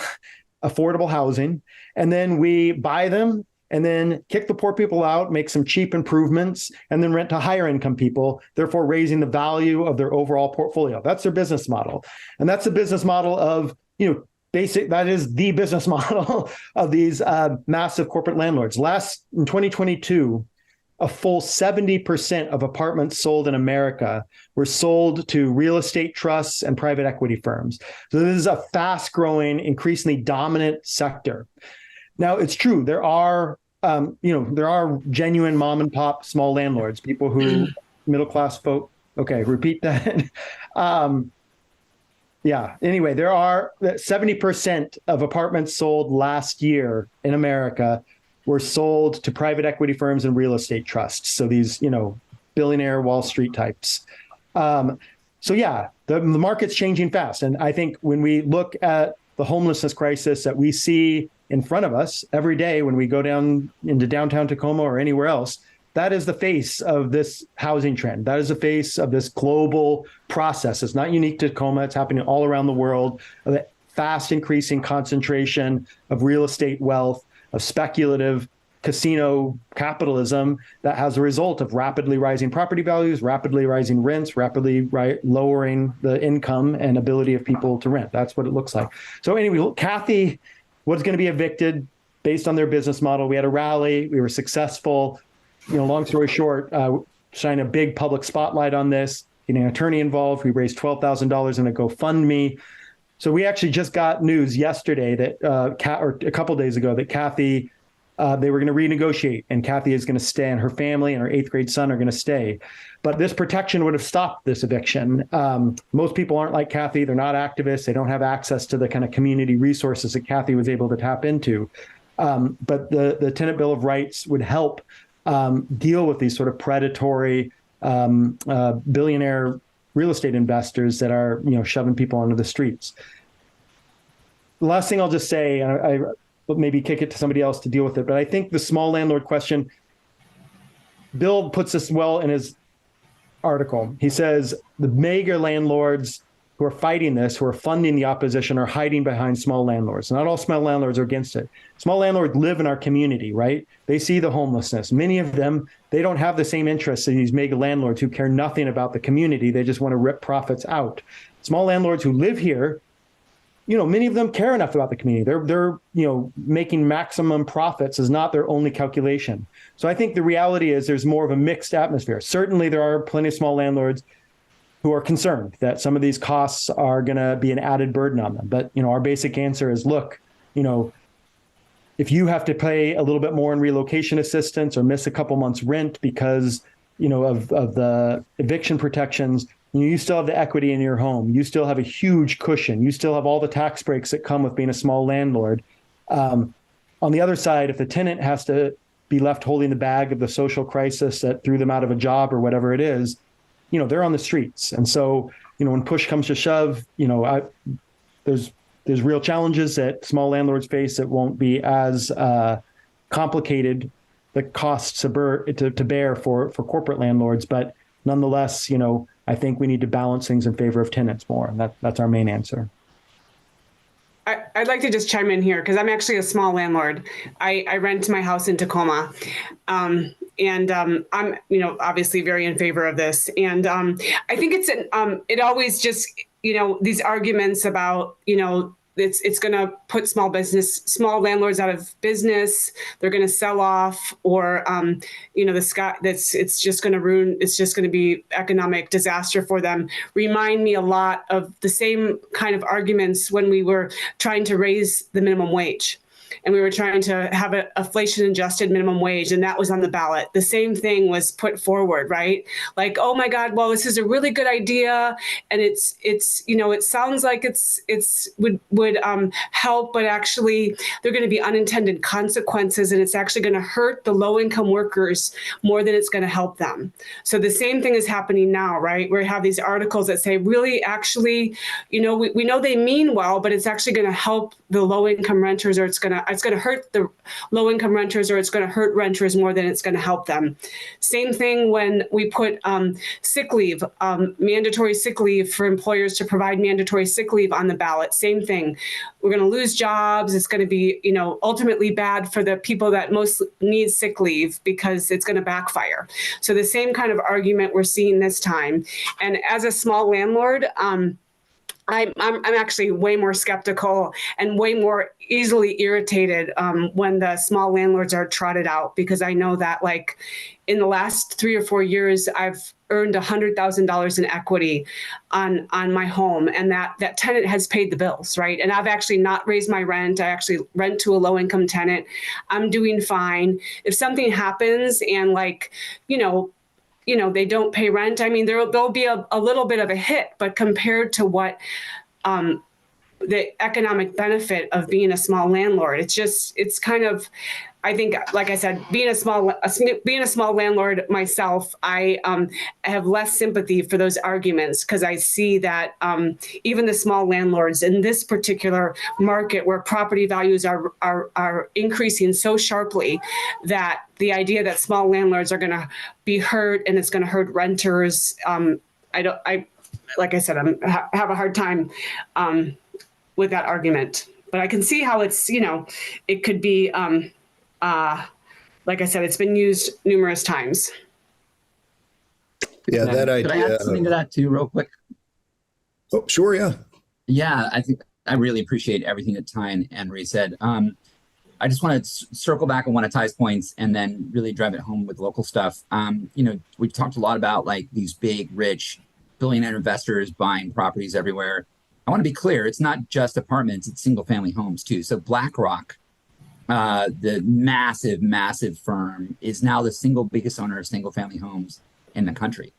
affordable housing. And then we buy them and then kick the poor people out, make some cheap improvements, and then rent to higher income people, therefore raising the value of their overall portfolio. That's their business model. And that's the business model of, that is the business model of these massive corporate landlords. In 2022, a full 70% of apartments sold in America were sold to real estate trusts and private equity firms. So this is a fast-growing, increasingly dominant sector. Now, it's true, there are genuine mom and pop small landlords, people who, middle-class folk. Okay, repeat that. Anyway, there are 70% of apartments sold last year in America were sold to private equity firms and real estate trusts. So these, billionaire Wall Street types. The market's changing fast. And I think when we look at the homelessness crisis that we see in front of us every day when we go down into downtown Tacoma or anywhere else, that is the face of this housing trend. That is the face of this global process. It's not unique to Tacoma. It's happening all around the world. The fast increasing concentration of real estate wealth, of speculative casino capitalism that has a result of rapidly rising property values, rapidly rising rents, rapidly lowering the income and ability of people to rent. That's what it looks like. So anyway, Kathy was going to be evicted based on their business model. We had a rally. We were successful. Long story short, shine a big public spotlight on this, getting an attorney involved. We raised $12,000 in a GoFundMe. So we actually just got news yesterday that, or a couple of days ago, that Kathy, they were going to renegotiate, and Kathy is going to stay, and her family and her 8th grade son are going to stay. But this protection would have stopped this eviction. Most people aren't like Kathy. They're not activists. They don't have access to the kind of community resources that Kathy was able to tap into. But the Tenant Bill of Rights would help deal with these sort of predatory billionaire real estate investors that are, shoving people onto the streets. The last thing I'll just say, and I maybe kick it to somebody else to deal with it, but I think the small landlord question, Bill puts this well in his article. He says the mega landlords who are fighting this, who are funding the opposition, are hiding behind small landlords. Not all small landlords are against it. Small landlords live in our community, right? They see the homelessness. Many of them, they don't have the same interests as these mega landlords who care nothing about the community. They just want to rip profits out. Small landlords who live here, many of them care enough about the community. They're making maximum profits is not their only calculation. So I think the reality is there's more of a mixed atmosphere. Certainly there are plenty of small landlords who are concerned that some of these costs are going to be an added burden on them. But, our basic answer is, look, if you have to pay a little bit more in relocation assistance or miss a couple months rent because, of the eviction protections, you still have the equity in your home. You still have a huge cushion. You still have all the tax breaks that come with being a small landlord. On the other side, if the tenant has to be left holding the bag of the social crisis that threw them out of a job or whatever it is, they're on the streets. And so, when push comes to shove, there's real challenges that small landlords face that won't be as complicated, the costs to bear for corporate landlords. But nonetheless, I think we need to balance things in favor of tenants more. And that's our main answer. I'd like to just chime in here because I'm actually a small landlord. I rent my house in Tacoma. I'm, obviously very in favor of this. And I think it always just, these arguments about, it's going to put small landlords out of business. They're going to sell off, or it's just going to ruin. It's just going to be economic disaster for them. Remind me a lot of the same kind of arguments when we were trying to raise the minimum wage. And we were trying to have an inflation-adjusted minimum wage, and that was on the ballot. The same thing was put forward, right? Like, oh my God, well, this is a really good idea, and it sounds like it's would help, but actually there are going to be unintended consequences, and it's actually going to hurt the low-income workers more than it's going to help them. So the same thing is happening now, right? We have these articles that say, really, actually, we know they mean well, but it's actually going to help the low-income renters, or it's going to hurt the low-income renters, or it's going to hurt renters more than it's going to help them. Same thing when we put sick leave, mandatory sick leave for employers to provide mandatory sick leave on the ballot. Same thing. We're going to lose jobs. It's going to be, ultimately bad for the people that most need sick leave because it's going to backfire. So the same kind of argument we're seeing this time. And as a small landlord, I'm actually way more skeptical and way more easily irritated when the small landlords are trotted out, because I know that, like, in the last 3 or 4 years, I've earned $100,000 in equity on my home, and that tenant has paid the bills, right? And I've actually not raised my rent. I actually rent to a low income tenant. I'm doing fine. If something happens and, like, they don't pay rent, I mean, there'll be a little bit of a hit, but compared to what the economic benefit of being a small landlord, it's kind of, I think, like I said, being a small landlord myself, I have less sympathy for those arguments, because I see that even the small landlords in this particular market, where property values are increasing so sharply, that the idea that small landlords are going to be hurt and it's going to hurt renters, like I said, have a hard time with that argument. But I can see how it's, it could be. Like I said, it's been used numerous times. Yeah, that idea. Could I add something to that too, real quick? Oh, sure, yeah. Yeah, I think I really appreciate everything that Ty and Anne-Marie said. I just want to circle back on one of Ty's points and then really drive it home with local stuff. We've talked a lot about, like, these big, rich billionaire investors buying properties everywhere. I want to be clear, it's not just apartments, it's single family homes too. So BlackRock, the massive firm, is now the single biggest owner of single family homes in the country.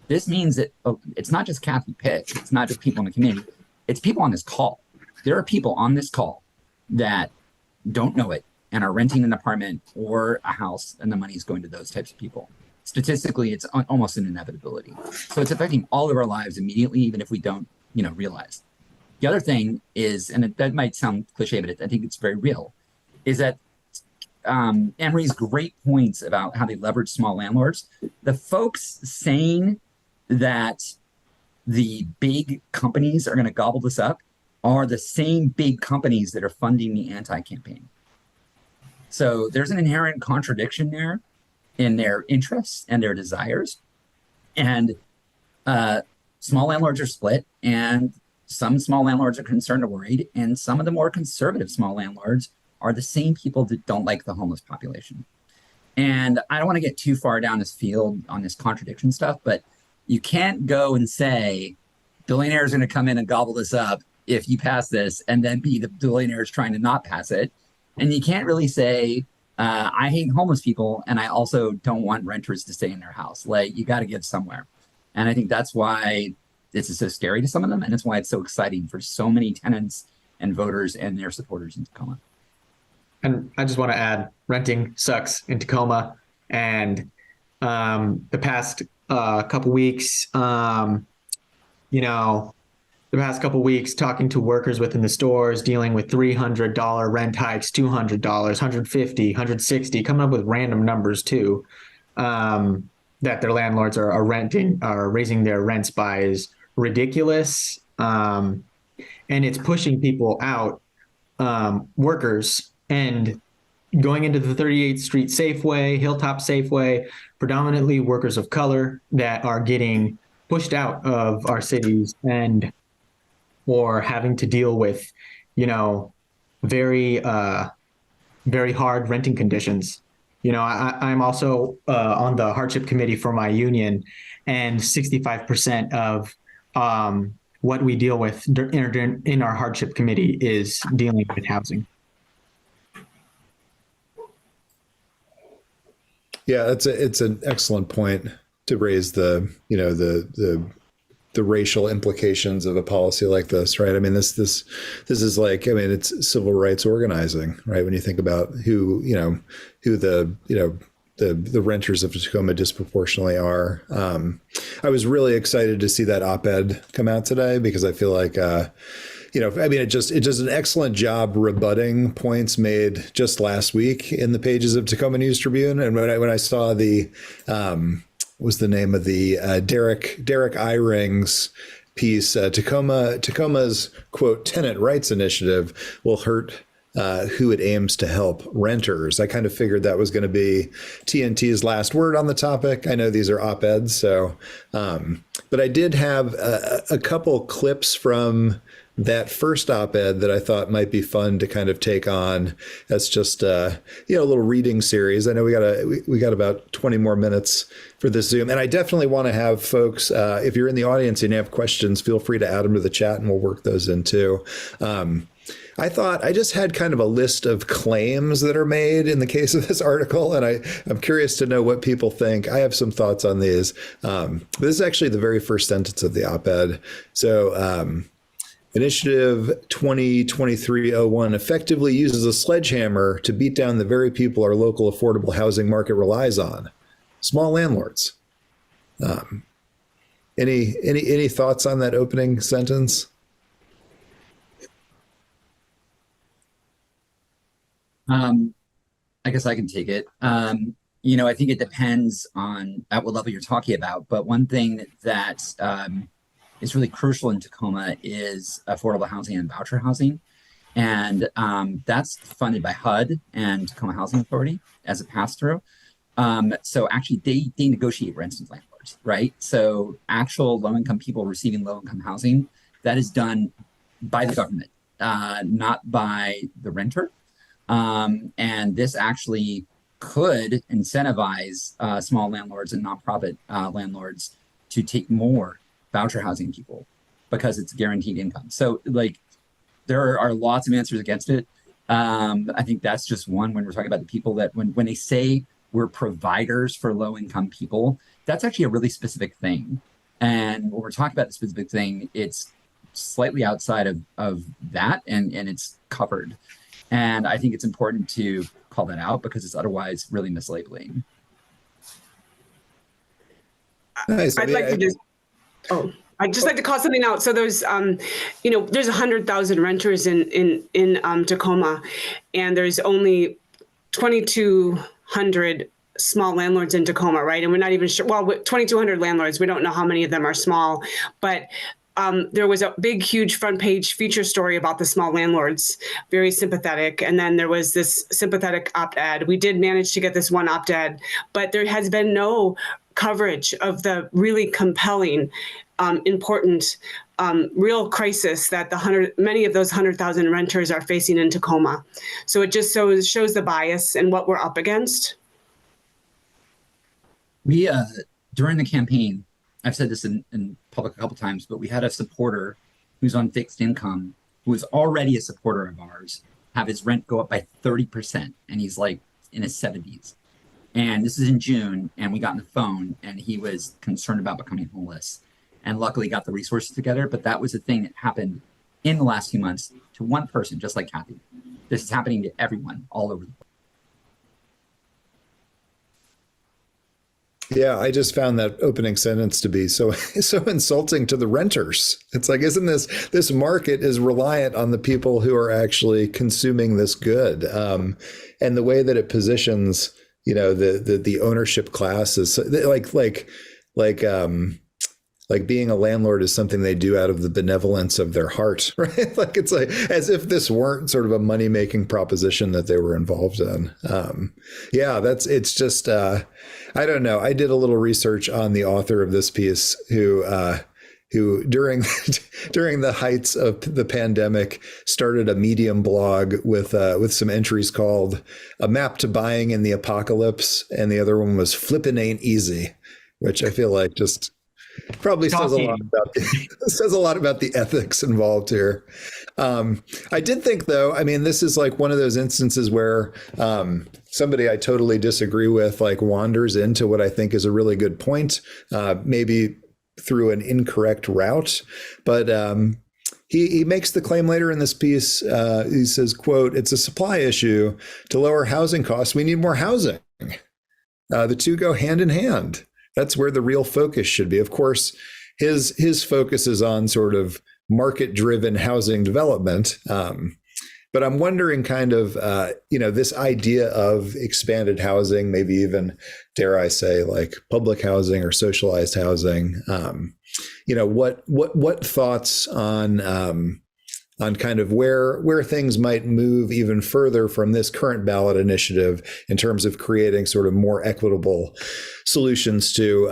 This means that it's not just Kathy Pitt, it's not just people in the community, it's people on this call. There are people on this call that don't know it and are renting an apartment or a house, and the money is going to those types of people. Statistically, it's almost an inevitability. So it's affecting all of our lives immediately, even if we don't, realize. The other thing is, and that might sound cliche, but I think it's very real, is that Anne-Marie's great points about how they leverage small landlords, the folks saying that the big companies are going to gobble this up are the same big companies that are funding the anti-campaign. So there's an inherent contradiction there in their interests and their desires. And small landlords are split, and some small landlords are concerned or worried, and some of the more conservative small landlords are the same people that don't like the homeless population. And I don't want to get too far down this field on this contradiction stuff, but you can't go and say billionaires are going to come in and gobble this up if you pass this, and then be the billionaires trying to not pass it. And you can't really say, I hate homeless people, and I also don't want renters to stay in their house. Like, you got to give somewhere. And I think that's why this is so scary to some of them, and it's why it's so exciting for so many tenants and voters and their supporters in Tacoma. And I just want to add, renting sucks in Tacoma. And the past couple weeks, talking to workers within the stores, dealing with $300 rent hikes, $200, $150, $160, coming up with random numbers too, that their landlords are raising their rents by, is ridiculous. And it's pushing people out, workers, and going into the 38th Street Safeway, Hilltop Safeway, predominantly workers of color that are getting pushed out of our cities or having to deal with, very, very hard renting conditions. I'm also on the hardship committee for my union, and 65% of what we deal with in our hardship committee is dealing with housing. Yeah, it's an excellent point to raise the racial implications of a policy like this, right? I mean, this is like, I mean, it's civil rights organizing, right? When you think about who the renters of Tacoma disproportionately are. I was really excited to see that op-ed come out today, because I feel like, it does an excellent job rebutting points made just last week in the pages of Tacoma News Tribune. And when I saw the, was the name of the Derek Eyring's piece, Tacoma's, quote, tenant rights initiative will hurt who it aims to help, renters. I kind of figured that was going to be TNT's last word on the topic. I know these are op-eds, so, but but I did have a couple clips from that first op-ed that I thought might be fun to kind of take on as just a little reading series. I know we got about 20 more minutes for this Zoom, and I definitely want to have folks, if you're in the audience and you have questions, feel free to add them to the chat and we'll work those in too. I thought I just had kind of a list of claims that are made in the case of this article, and I'm curious to know what people think. I have some thoughts on these. This is actually the very first sentence of the op-ed. So Initiative 2023-01 effectively uses a sledgehammer to beat down the very people our local affordable housing market relies on, small landlords. Any thoughts on that opening sentence? I guess I can take it. I think it depends on at what level you're talking about. But one thing that is really crucial in Tacoma is affordable housing and voucher housing. And that's funded by HUD and Tacoma Housing Authority as a pass-through. So actually they negotiate rents with landlords, right? So actual low-income people receiving low-income housing, that is done by the government, not by the renter. And this actually could incentivize small landlords and nonprofit landlords to take more voucher housing people because it's guaranteed income. So there are lots of answers against it. I think that's just one when we're talking about the people that when they say we're providers for low income people, that's actually a really specific thing. And when we're talking about the specific thing, it's slightly outside of that and it's covered. And I think it's important to call that out because it's otherwise really mislabeling. Nice. I'd just like to call something out. So there's, there's 100,000 renters in Tacoma, and there's only 2,200 small landlords in Tacoma, right? And we're not even sure. Well, 2,200 landlords. We don't know how many of them are small, but there was a big, huge front page feature story about the small landlords, very sympathetic. And then there was this sympathetic op-ed. We did manage to get this one op-ed, but there has been no coverage of the really compelling, important, real crisis that many of those 100,000 renters are facing in Tacoma. So it just shows the bias and what we're up against. We, during the campaign, I've said this in public a couple times, but we had a supporter who's on fixed income, who was already a supporter of ours, have his rent go up by 30%. And he's like in his 70s. And this is in June, and we got on the phone, and he was concerned about becoming homeless, and luckily got the resources together. But that was a thing that happened in the last few months to one person, just like Kathy. This is happening to everyone all over the world. Yeah, I just found that opening sentence to be so insulting to the renters. It's like, isn't this market is reliant on the people who are actually consuming this good, and the way that it positions, the ownership class is like being a landlord is something they do out of the benevolence of their heart, right? Like it's like as if this weren't sort of a money-making proposition that they were involved in. It's just, I don't know. I did a little research on the author of this piece who during the heights of the pandemic started a Medium blog with some entries called "A Map to Buying in the Apocalypse," and the other one was "Flippin' Ain't Easy," which I feel like just probably says a lot about the ethics involved here. I did think, though, I mean, this is like one of those instances where somebody I totally disagree with wanders into what I think is a really good point, maybe through an incorrect route. But he makes the claim later in this piece. He says, quote, "It's a supply issue. To lower housing costs, we need more housing. The two go hand in hand. That's where the real focus should be." Of course, his focus is on sort of market-driven housing development. But I'm wondering kind of, this idea of expanded housing, maybe even, dare I say, like public housing or socialized housing. What thoughts on kind of where things might move even further from this current ballot initiative in terms of creating sort of more equitable solutions to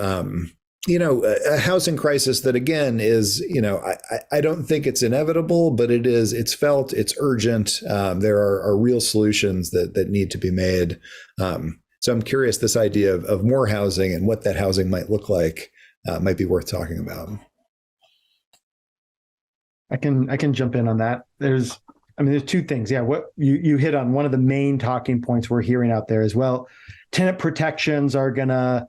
a housing crisis that, again, is, I don't think it's inevitable, but it's felt, it's urgent. There are real solutions that need to be made. So I'm curious, this idea of more housing and what that housing might look like might be worth talking about. I can jump in on that. There's two things. Yeah, what you hit on one of the main talking points we're hearing out there as well. Tenant protections are gonna,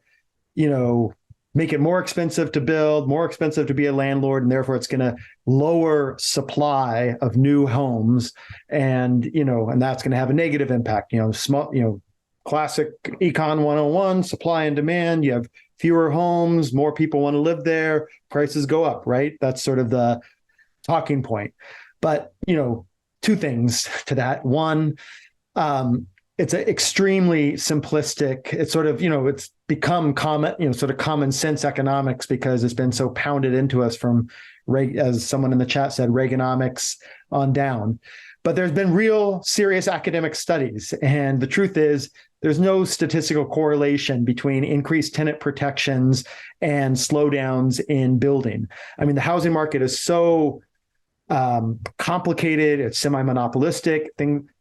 make it more expensive to build, more expensive to be a landlord, and therefore it's gonna lower supply of new homes, and that's gonna have a negative impact. Classic Econ 101, supply and demand. You have fewer homes, more people want to live there, prices go up, right? That's sort of the talking point. But, two things to that. One, it's an extremely simplistic, it's sort of, it's become common, sort of common sense economics because it's been so pounded into us from, as someone in the chat said, Reaganomics on down. But there's been real serious academic studies. And the truth is, there's no statistical correlation between increased tenant protections and slowdowns in building. I mean, the housing market is so complicated, it's semi-monopolistic.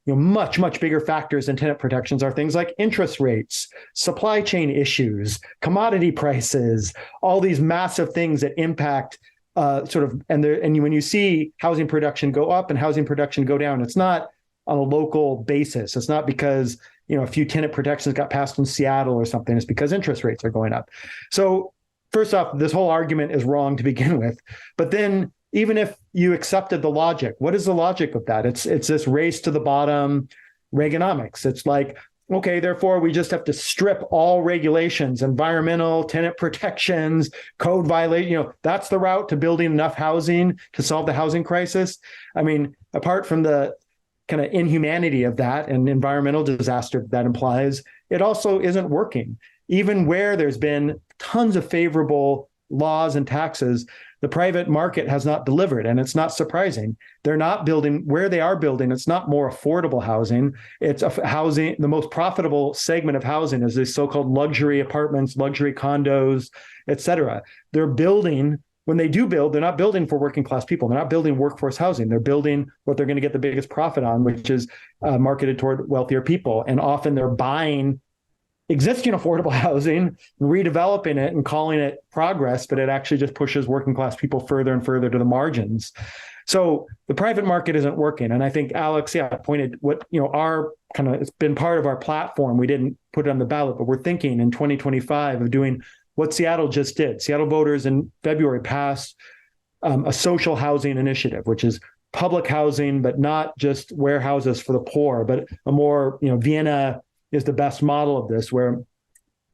Much, much bigger factors than tenant protections are things like interest rates, supply chain issues, commodity prices, all these massive things that impact and when you see housing production go up and housing production go down, it's not on a local basis. It's not because, a few tenant protections got passed in Seattle or something. It's because interest rates are going up. So first off, this whole argument is wrong to begin with. But then even if you accepted the logic, what is the logic of that? It's this race to the bottom Reaganomics. It's like, okay, therefore we just have to strip all regulations, environmental, tenant protections, code violation. That's the route to building enough housing to solve the housing crisis. I mean, apart from the kind of inhumanity of that and environmental disaster that implies, it also isn't working. Even where there's been tons of favorable laws and taxes, the private market has not delivered, and it's not surprising. They're not building where they are building. It's not more affordable housing. It's housing. The most profitable segment of housing is these so-called luxury apartments, luxury condos, et cetera. They're building, when they do build, they're not building for working class people. They're not building workforce housing. They're building what they're going to get the biggest profit on, which is marketed toward wealthier people. And often they're buying existing affordable housing, redeveloping it and calling it progress, but it actually just pushes working class people further and further to the margins. So the private market isn't working. And I think Alex, pointed what, our kind of, it's been part of our platform. We didn't put it on the ballot, but we're thinking in 2025 of doing what Seattle just did. Seattle voters in February passed a social housing initiative, which is public housing, but not just warehouses for the poor, but a more, Vienna is the best model of this, where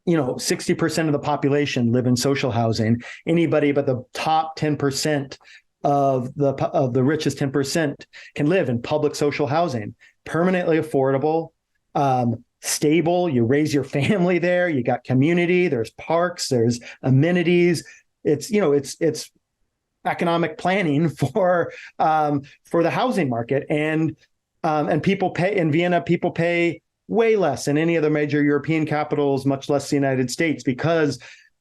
60% of the population live in social housing. Anybody but the top 10% of the richest 10% can live in public social housing, permanently affordable, stable. You raise your family there. You got community. There's parks. There's amenities. It's economic planning for the housing market, and people pay in Vienna. People pay way less than any other major European capitals, much less the United States, because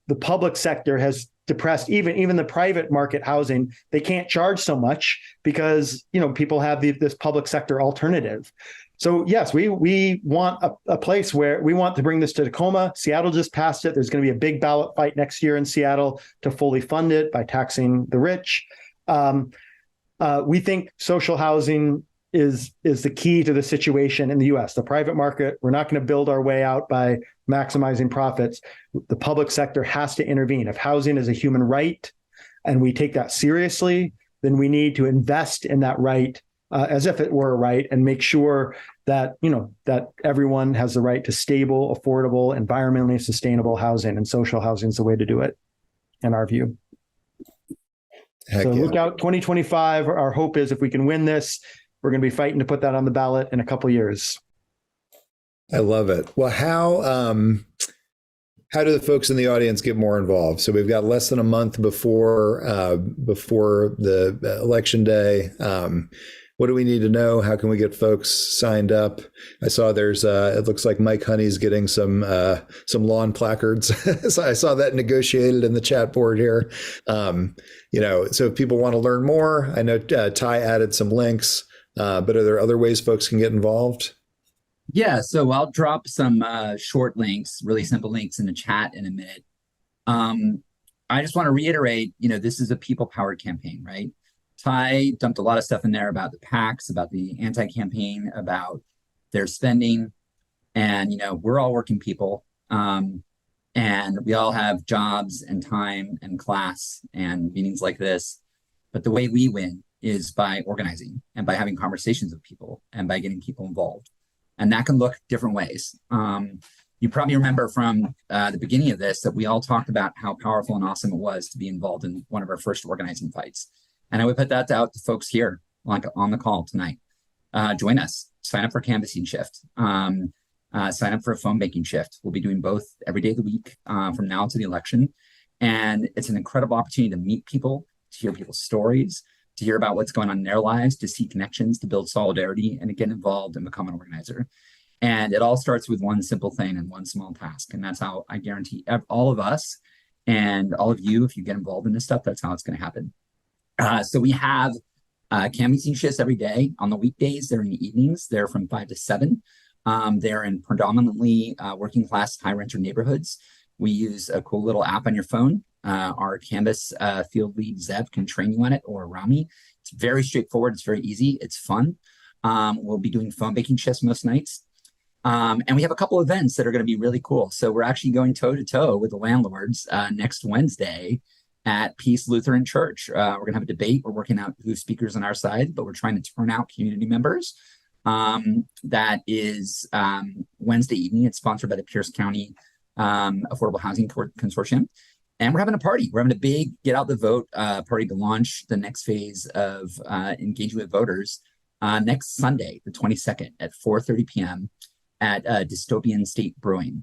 the public sector has depressed even the private market housing. They can't charge so much because people have this public sector alternative. So yes, we want a place where we want to bring this to Tacoma. Seattle just passed it. There's going to be a big ballot fight next year in Seattle to fully fund it by taxing the rich. We think social housing is the key to the situation in the U.S. The private market, we're not going to build our way out by maximizing profits. The public sector has to intervene. If housing is a human right and we take that seriously, then we need to invest in that right as if it were a right, and make sure that that everyone has the right to stable, affordable, environmentally sustainable housing, and social housing is the way to do it, in our view. Look out 2025. Our hope is if we can win this, we're going to be fighting to put that on the ballot in a couple of years. I love it. Well, how do the folks in the audience get more involved? So we've got less than a month before the election day. What do we need to know? How can we get folks signed up? I saw there's it looks like Mike Honey's getting some lawn placards. So I saw that negotiated in the chat board here. So if people want to learn more, I know Ty added some links, but are there other ways folks can get involved? Yeah, so I'll drop some short links, really simple links in the chat in a minute. I just want to reiterate, this is a people-powered campaign, right? Ty dumped a lot of stuff in there about the PACs, about the anti-campaign, about their spending. And, we're all working people. And we all have jobs and time and class and meetings like this. But the way we win is by organizing and by having conversations with people and by getting people involved. And that can look different ways. You probably remember from the beginning of this that we all talked about how powerful and awesome it was to be involved in one of our first organizing fights. And I would put that out to folks here on the call tonight. Join us. Sign up for a canvassing shift. Sign up for a phone banking shift. We'll be doing both every day of the week from now to the election. And it's an incredible opportunity to meet people, to hear people's stories, to hear about what's going on in their lives, to see connections, to build solidarity, and to get involved and become an organizer. And it all starts with one simple thing and one small task. And that's how I guarantee all of us and all of you, if you get involved in this stuff, that's how it's going to happen. So we have canvassing shifts every day. On the weekdays, they're in the evenings. They're from 5 to 7. They're in predominantly working class, high renter neighborhoods. We use a cool little app on your phone. Our Canvas field lead, Zev, can train you on it, or Rami. It's very straightforward. It's very easy. It's fun. We'll be doing phone banking shifts most nights. And we have a couple events that are going to be really cool. So we're actually going toe-to-toe with the landlords next Wednesday at Peace Lutheran Church. We're going to have a debate. We're working out who's speakers on our side, but we're trying to turn out community members. That is Wednesday evening. It's sponsored by the Pierce County Affordable Housing Consortium. And we're having a party. We're having a big get out the vote party to launch the next phase of engaging with voters next Sunday, the 22nd at 4:30 p.m. at Dystopian State Brewing.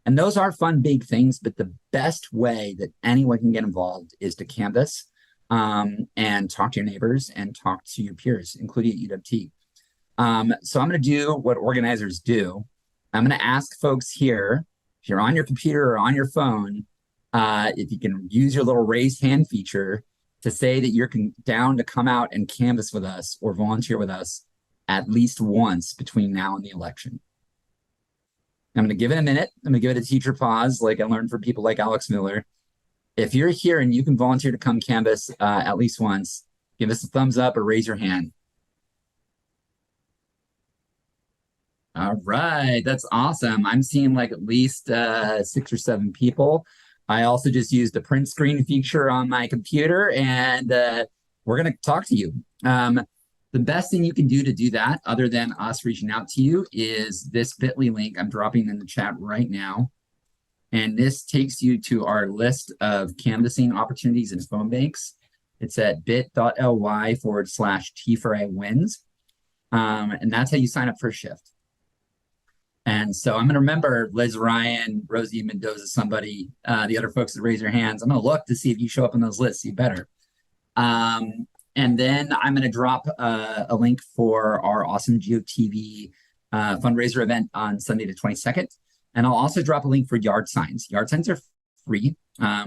And those are fun, big things, but the best way that anyone can get involved is to canvass and talk to your neighbors and talk to your peers, including at UWT. So I'm going to do what organizers do. I'm going to ask folks here, if you're on your computer or on your phone, if you can use your little raised hand feature to say that you're down to come out and canvass with us or volunteer with us at least once between now and the election. I'm going to give it a minute. I'm going to give it a teacher pause, like I learned from people like Alex Miller. If you're here and you can volunteer to come canvass at least once, give us a thumbs up or raise your hand. All right, that's awesome. I'm seeing like at least 6 or 7 people. I also just used the print screen feature on my computer, and we're going to talk to you. The best thing you can do to do that, other than us reaching out to you, is this bit.ly link I'm dropping in the chat right now. And this takes you to our list of canvassing opportunities and phone banks. It's at bit.ly/T4A-wins. And that's how you sign up for a shift. And so I'm going to remember Liz Ryan, Rosie Mendoza, somebody, the other folks that raise their hands. I'm going to look to see if you show up on those lists. You better. And then I'm going to drop a link for our awesome GeoTV fundraiser event on Sunday the 22nd. And I'll also drop a link for yard signs. Yard signs are free.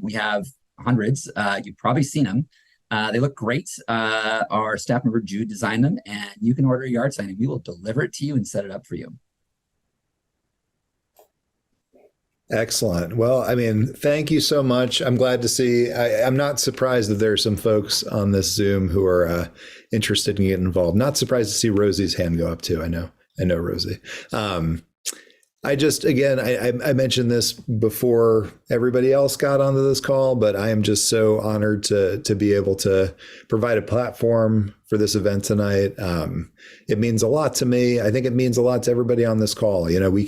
We have hundreds. You've probably seen them. They look great. Our staff member Jude designed them, and you can order a yard sign and we will deliver it to you and set it up for you. Excellent. Well, I mean, thank you so much. I'm glad to see. I'm not surprised that there are some folks on this Zoom who are interested in getting involved. Not surprised to see Rosie's hand go up too. I know Rosie. I just, again, I mentioned this before everybody else got onto this call, but I am just so honored to be able to provide a platform for this event tonight. It means a lot to me. I think it means a lot to everybody on this call. You know, we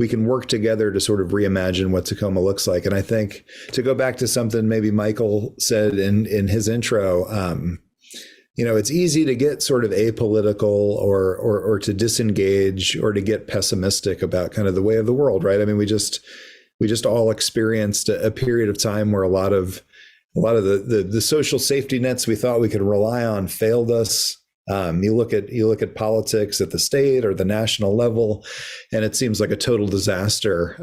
can work together to sort of reimagine what Tacoma looks like. And I think, to go back to something maybe Michael said in his intro, you know, it's easy to get sort of apolitical or to disengage or to get pessimistic about kind of the way of the world, right? I mean, we just all experienced a period of time where a lot of the social safety nets we thought we could rely on failed us. You look at politics at the state or the national level, and it seems like a total disaster.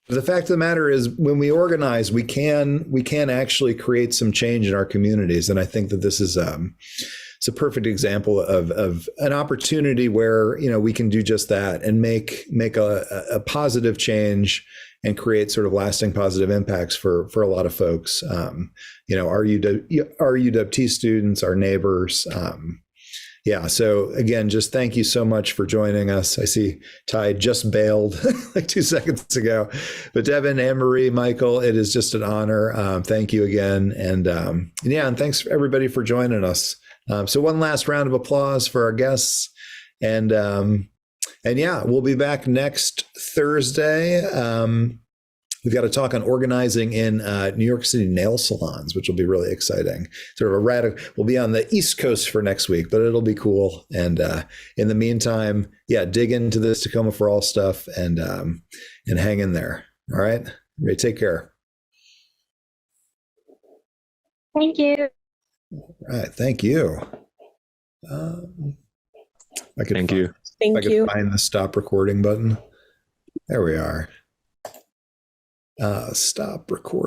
But the fact of the matter is, when we organize, we can actually create some change in our communities, and I think that this is it's a perfect example of an opportunity where we can do just that and make a positive change and create sort of lasting positive impacts for a lot of folks. Our UWT students, our neighbors. So again, just thank you so much for joining us. I see Ty just bailed like 2 seconds ago, but Devin, Anne-Marie, Michael, it is just an honor. Thank you again. And thanks everybody for joining us. So one last round of applause for our guests. And we'll be back next Thursday. We've got to talk on organizing in New York City nail salons, which will be really exciting. Sort of a radical. We'll be on the East Coast for next week, but it'll be cool. And in the meantime, dig into this Tacoma For All stuff and hang in there. All right, everybody, take care. Thank you. All right, thank you. Thank you. If I could find the stop recording button. There we are. Stop recording.